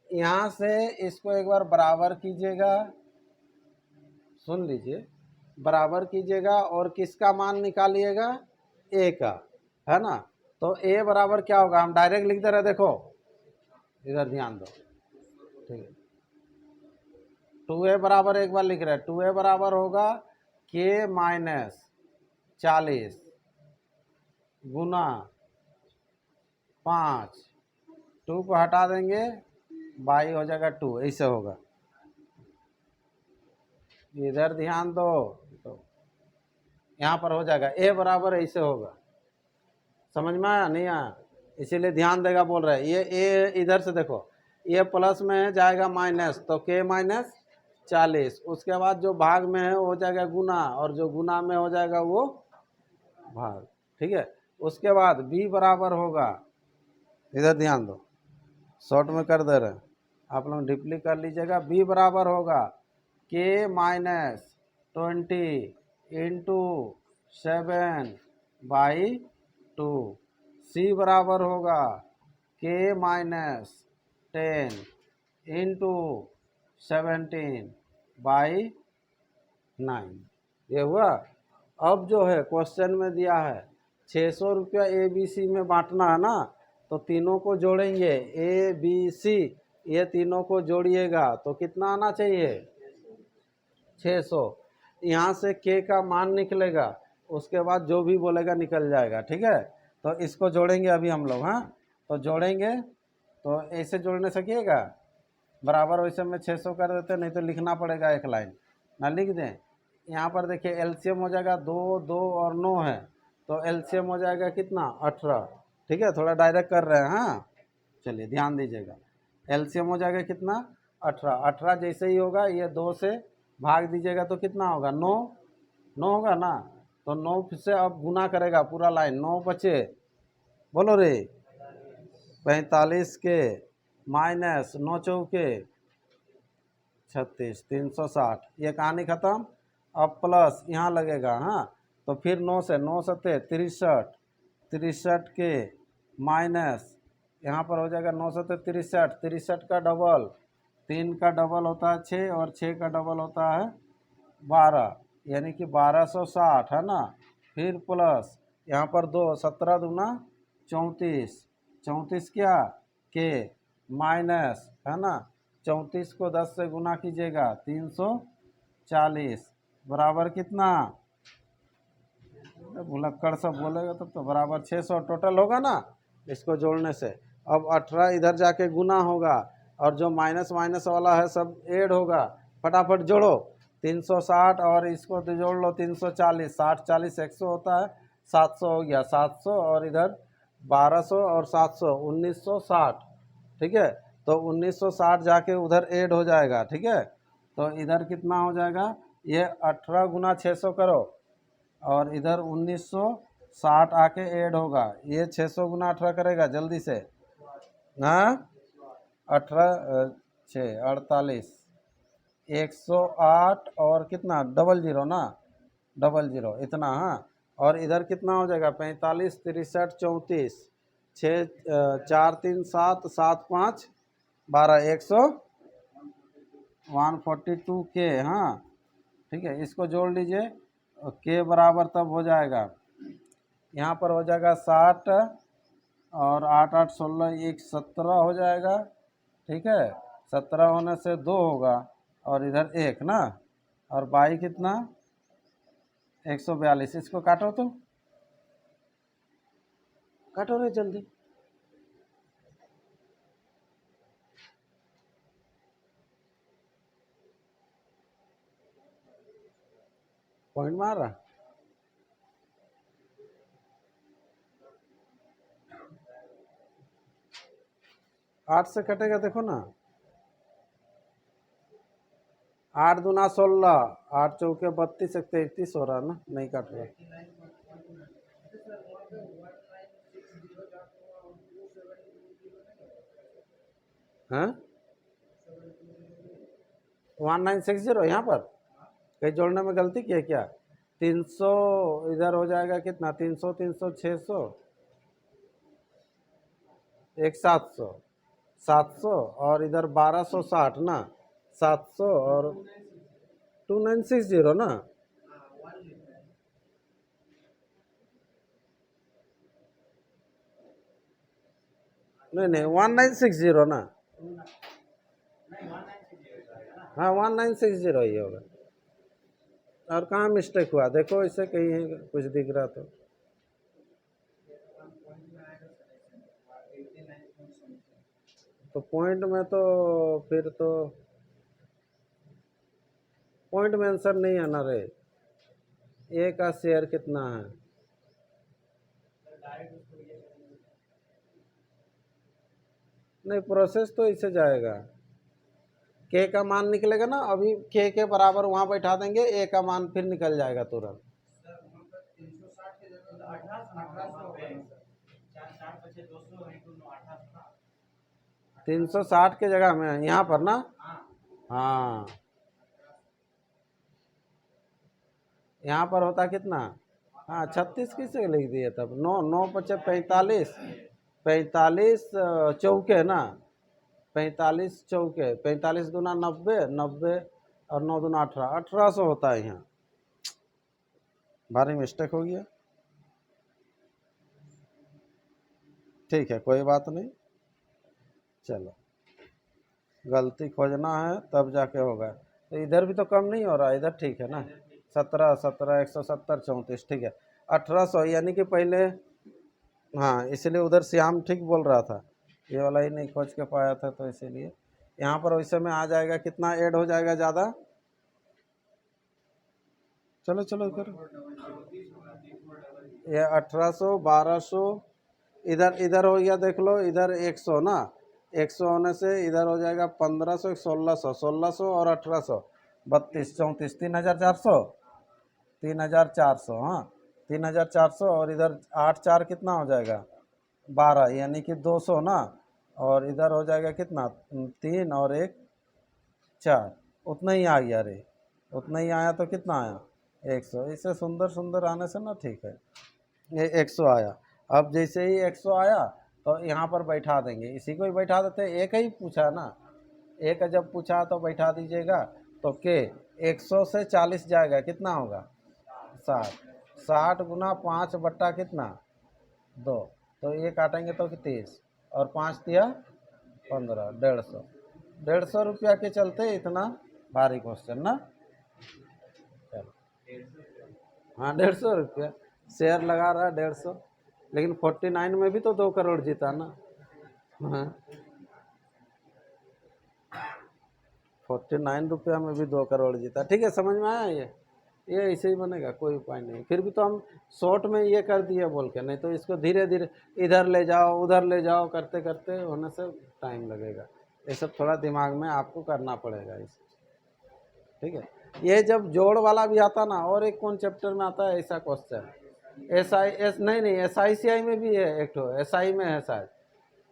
यहाँ से इसको एक बार बराबर कीजिएगा, सुन लीजिए, बराबर कीजिएगा और किसका मान निकालिएगा ए का, है ना। तो ए बराबर क्या होगा, हम डायरेक्ट लिख दे रहे, देखो इधर ध्यान दो, ठीक है 2a बराबर एक बार लिख रहे हैं, 2a बराबर होगा k-40 गुना 5, 2 को हटा देंगे बाई हो जाएगा 2, ऐसे होगा, इधर ध्यान दो, तो यहाँ पर हो जाएगा ए बराबर ऐसे होगा, समझ में आया नहीं आया, इसीलिए ध्यान देगा बोल रहे हैं, ये ए इधर से देखो, ये प्लस में जाएगा माइनस, तो k-40, उसके बाद जो भाग में है वो हो जाएगा गुना, और जो गुना में हो जाएगा वो भाग, ठीक है। उसके बाद b बराबर होगा, इधर ध्यान दो शॉर्ट में कर दे रहे हैं, आप लोग डीपली कर लीजिएगा, b बराबर होगा k-20 इंटू 7/2, c बराबर होगा k-10 इंटू 17/9, ये हुआ। अब जो है क्वेश्चन में दिया है 600 रुपया ABC में बांटना है ना, तो तीनों को जोड़ेंगे, ABC ये तीनों को जोड़िएगा तो कितना आना चाहिए 600। यहाँ से K का मान निकलेगा, उसके बाद जो भी बोलेगा निकल जाएगा, ठीक है। तो इसको जोड़ेंगे अभी हम लोग, हाँ तो जोड़ेंगे, तो ऐसे जोड़ने सकिएगा बराबर, वैसे में 600 कर देते, नहीं तो लिखना पड़ेगा एक लाइन ना, लिख दें। यहाँ पर देखिए एलसीएम हो जाएगा 2, 2 और 9 है, तो एलसीएम हो जाएगा कितना 18, ठीक है। थोड़ा डायरेक्ट कर रहे हैं, हाँ चलिए ध्यान दीजिएगा। एलसीएम हो जाएगा कितना 18, 18 जैसे ही होगा ये 2 से भाग दीजिएगा तो कितना होगा 9, 9 होगा ना, तो 9 से अब गुना करेगा पूरा लाइन, 9 बचे, बोलो रे 45 के माइनस 9 चौके 36, 360, ये कहानी ख़त्म। अब प्लस यहाँ लगेगा, हाँ तो फिर 9 से 9 सत्ते 63, 63 के माइनस यहाँ पर हो जाएगा 9 सत्ते 63, 63 का डबल, 3 का डबल होता है 6 और 6 का डबल होता है 12, यानी कि 1260 है ना। फिर प्लस यहाँ पर 2, 17 दूना 34, 34 क्या के माइनस है ना, 34 को 10 से गुना कीजिएगा 340 बराबर कितना, भुलक्कड़ सब बोलेगा तब तो बराबर 600 टोटल होगा ना इसको जोड़ने से। अब 18 इधर जाके गुना होगा और जो माइनस माइनस वाला है सब ऐड होगा, फटाफट जोड़ो 360 और इसको तो जोड़ लो 340, 60 40 100 होता है, 700 हो गया, 700 और इधर 1200 और 700 1960, ठीक है। तो 1960 जाके उधर ऐड हो जाएगा, ठीक है। तो इधर कितना हो जाएगा, ये 18 गुना 600 करो और इधर 1960 आके ऐड होगा, ये 600 गुना 18 करेगा जल्दी से, हाँ 18 6 48, 108 और कितना डबल जीरो ना, डबल जीरो इतना, हाँ। और इधर कितना हो जाएगा 45 63 34, 6 4 3 7 7 5 12, 142 के, हाँ ठीक है। इसको जोड़ लीजिए, के बराबर तब हो जाएगा, यहाँ पर हो जाएगा 60 और 8 8 16 1 17 हो जाएगा, ठीक है। 17 होने से 2 होगा और इधर 1 ना, और बाई कितना 142, इसको काटो तो काटो रे जल्दी, पॉइंट मार रहा, 8 से कटेगा देखो ना, 8 दूना 16, 8 चौके 32 एक 33 हो रहा ना, नहीं काट रहा, हाँ 1960 यहाँ पर कहीं जोड़ने में गलती की है क्या, 300 इधर हो जाएगा कितना 300 300 600 एक 700 700 और इधर 1260 ना, 700 और 2960 ना, नहीं नहीं 1960 ना, हाँ 1960 ही होगा। और कहाँ मिस्टेक हुआ देखो, इससे कहीं कुछ दिख रहा तो पॉइंट में तो फिर तो पॉइंट में आंसर नहीं आना रे, ए का शेयर कितना है, नहीं प्रोसेस तो इससे जाएगा, के का मान निकलेगा ना, अभी के बराबर वहाँ बैठा देंगे, ए का मान फिर निकल जाएगा तुरंत। 360 के जगह में यहाँ पर ना, हाँ यहाँ पर होता कितना, हाँ 36 किसे लिख दिए तब, 9 9 पचे 45, 45 चौके ना, 45 चौके 45 दूना 90, 90 और 9 दूना 18, 1800 होता है यहाँ, भारी मिस्टेक हो गया, ठीक है कोई बात नहीं, चलो गलती खोजना है तब जाके होगा। तो इधर भी तो कम नहीं हो रहा, इधर ठीक है ना, 17 17 170 34 ठीक है। 1800 यानी कि पहले, हाँ इसलिए उधर श्याम ठीक बोल रहा था, ये वाला ही नहीं खोज के पाया था, तो इसीलिए यहाँ पर वैसे में आ जाएगा, कितना ऐड हो जाएगा ज़्यादा, चलो चलो करो, ये 1800 1200, इधर इधर हो गया देख लो, इधर 100 ना, 100 होने से इधर हो जाएगा 1500 1600, 1600 और 1800 32 34 3400, 3400, हाँ 3400, और इधर 8 4 कितना हो जाएगा 12, यानी कि 200 ना, और इधर हो जाएगा कितना 3 और 1 4, उतना ही आ गया रे, उतना ही आया, तो कितना आया 100, इससे सुंदर सुंदर आने से ना ठीक है, ये 100 आया। अब जैसे ही 100 आया तो यहाँ पर बैठा देंगे, इसी को ही बैठा देते हैं, एक ही पूछा ना, एक जब पूछा तो बैठा दीजिएगा, तो के 100 से 40 जाएगा, कितना होगा 60, 60 गुना 5 बट्टा कितना 2, तो ये काटेंगे तो 30, और 5 दिया 15, 150, 150 रुपया के चलते इतना भारी क्वेश्चन ना, चलो हाँ 150 रुपया शेयर लगा रहा है 150, लेकिन 49 में भी तो 2 करोड़ जीता ना, हाँ 49 रुपया में भी 2 करोड़ जीता, ठीक है समझ में आया, ये ऐसे ही बनेगा, कोई उपाय नहीं, फिर भी तो हम शॉर्ट में ये कर दिए बोल के, नहीं तो इसको धीरे धीरे इधर ले जाओ उधर ले जाओ करते करते होने से टाइम लगेगा, ये सब थोड़ा दिमाग में आपको करना पड़ेगा इसे, ठीक है। ये जब जोड़ वाला भी आता ना, और एक कौन चैप्टर में आता है ऐसा क्वेश्चन, एस आई एस नहीं एस आई सी आई में भी है, एक तो एस आई में है शायद,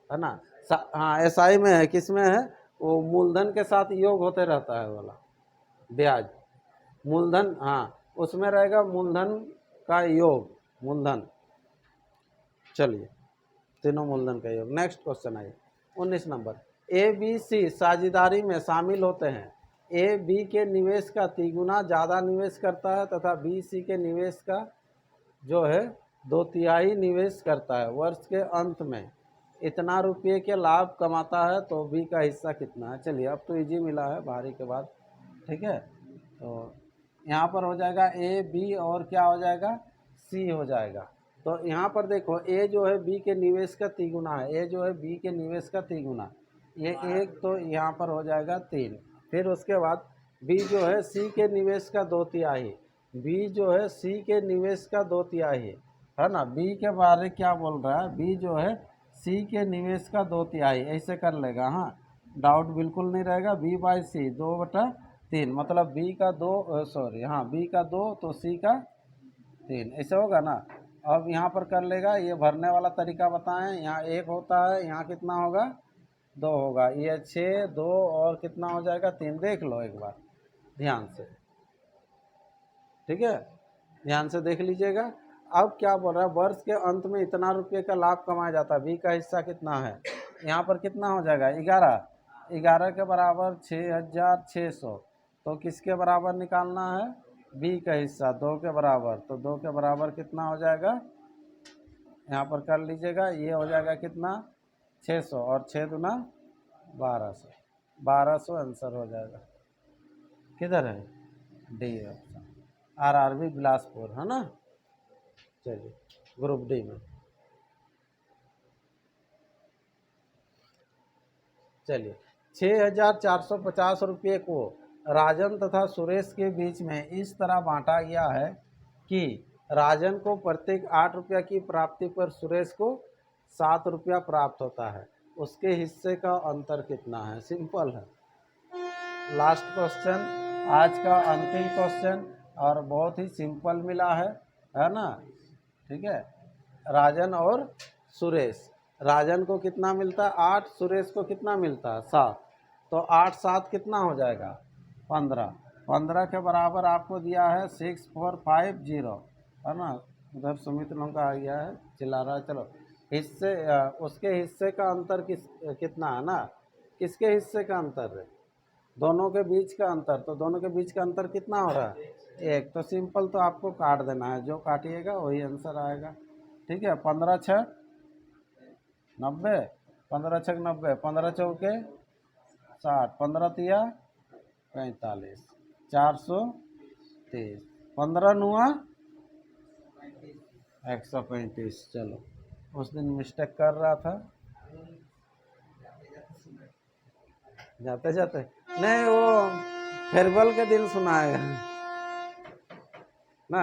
है ना, हाँ एस आई में है, किस में है, वो मूलधन के साथ योग होते रहता है वाला ब्याज, मूलधन, हाँ उसमें रहेगा मूलधन का योग, मूलधन, चलिए तीनों मूलधन का योग। नेक्स्ट क्वेश्चन आइए 19 नंबर, ए बी सी साझेदारी में शामिल होते हैं, ए बी के निवेश का तिगुना ज़्यादा निवेश करता है तथा बी सी के निवेश का जो है 2/3 निवेश करता है, वर्ष के अंत में इतना रुपये के लाभ कमाता है, तो बी का हिस्सा कितना है। चलिए अब तो इजी मिला है भारी के बाद, ठीक है, तो यहाँ पर हो जाएगा ए बी और क्या हो जाएगा सी हो जाएगा, तो यहाँ पर देखो ए जो है बी के निवेश का तिगुना है, ए जो है बी के निवेश का तिगुना, ये एक, तो यहाँ पर हो जाएगा 3, फिर उसके बाद बी जो है सी के निवेश का 2/3, बी जो है सी के निवेश का 2/3 है ना, बी के बारे क्या बोल रहा है, बी जो है सी के निवेश का 2/3, ऐसे कर लेगा, हाँ डाउट बिल्कुल नहीं रहेगा, बी बाई सी 2/3, मतलब बी का 2 सॉरी हाँ बी का 2 तो सी का 3, ऐसे होगा ना। अब यहाँ पर कर लेगा, ये भरने वाला तरीका बताएं, यहाँ 1 होता है, यहाँ कितना होगा 2 होगा, ये 6 2 और कितना हो जाएगा 3, देख लो एक बार ध्यान से, ठीक है ध्यान से देख लीजिएगा। अब क्या बोल रहा है, वर्ष के अंत में इतना रुपये का लाभ कमाया जाता है, बी का हिस्सा कितना है, यहाँ पर कितना हो जाएगा 11, 11 के बराबर 6600, तो किसके बराबर निकालना है, बी का हिस्सा 2 के बराबर, तो 2 के बराबर कितना हो जाएगा, यहाँ पर कर लीजिएगा, ये हो जाएगा कितना 600 और 6 दूना 1200, 1200 आंसर हो जाएगा, किधर है डी ऑप्शन, आरआरबी बिलासपुर है ना, चलिए ग्रुप डी में, चलिए 6450 रुपये को राजन तथा सुरेश के बीच में इस तरह बांटा गया है कि राजन को प्रत्येक 8 रुपया की प्राप्ति पर सुरेश को 7 रुपया प्राप्त होता है, उसके हिस्से का अंतर कितना है। सिंपल है, लास्ट क्वेश्चन आज का अंतिम क्वेश्चन, और बहुत ही सिंपल मिला है ना, ठीक है। राजन और सुरेश, राजन को कितना मिलता है 8, सुरेश को कितना मिलता है 7, तो 8 7 कितना हो जाएगा 15, 15 के बराबर आपको दिया है 6450, है ना, उधर सुमित लोगों का आ गया है चिल्ला रहा है, चलो हिस्से उसके हिस्से का अंतर कितना है ना, किसके हिस्से का अंतर है, दोनों के बीच का अंतर, तो दोनों के बीच का अंतर कितना हो रहा है 1, तो सिंपल तो आपको काट देना है, जो काटिएगा वही आंसर आएगा। ठीक है, 15 छः 90, 15 छः 90, 15 चौके 60, 15 तिया 45, 430, 15 नुआ 135। चलो, उस दिन मिस्टेक कर रहा था जाते जाते, नहीं वो फेयरवेल के दिन सुनाएगा ना।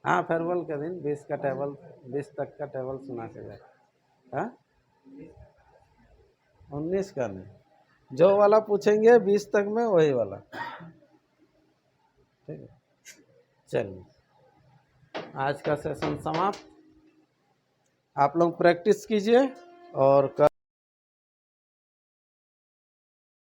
हाँ, फेयरवेल के दिन 20 का टेबल, 20 तक का टेबल सुना के जाए। हाँ, 19 का नहीं, जो वाला पूछेंगे 20 तक में वही वाला। ठीक है, चलिए आज का सेशन समाप्त। आप लोग प्रैक्टिस कीजिए और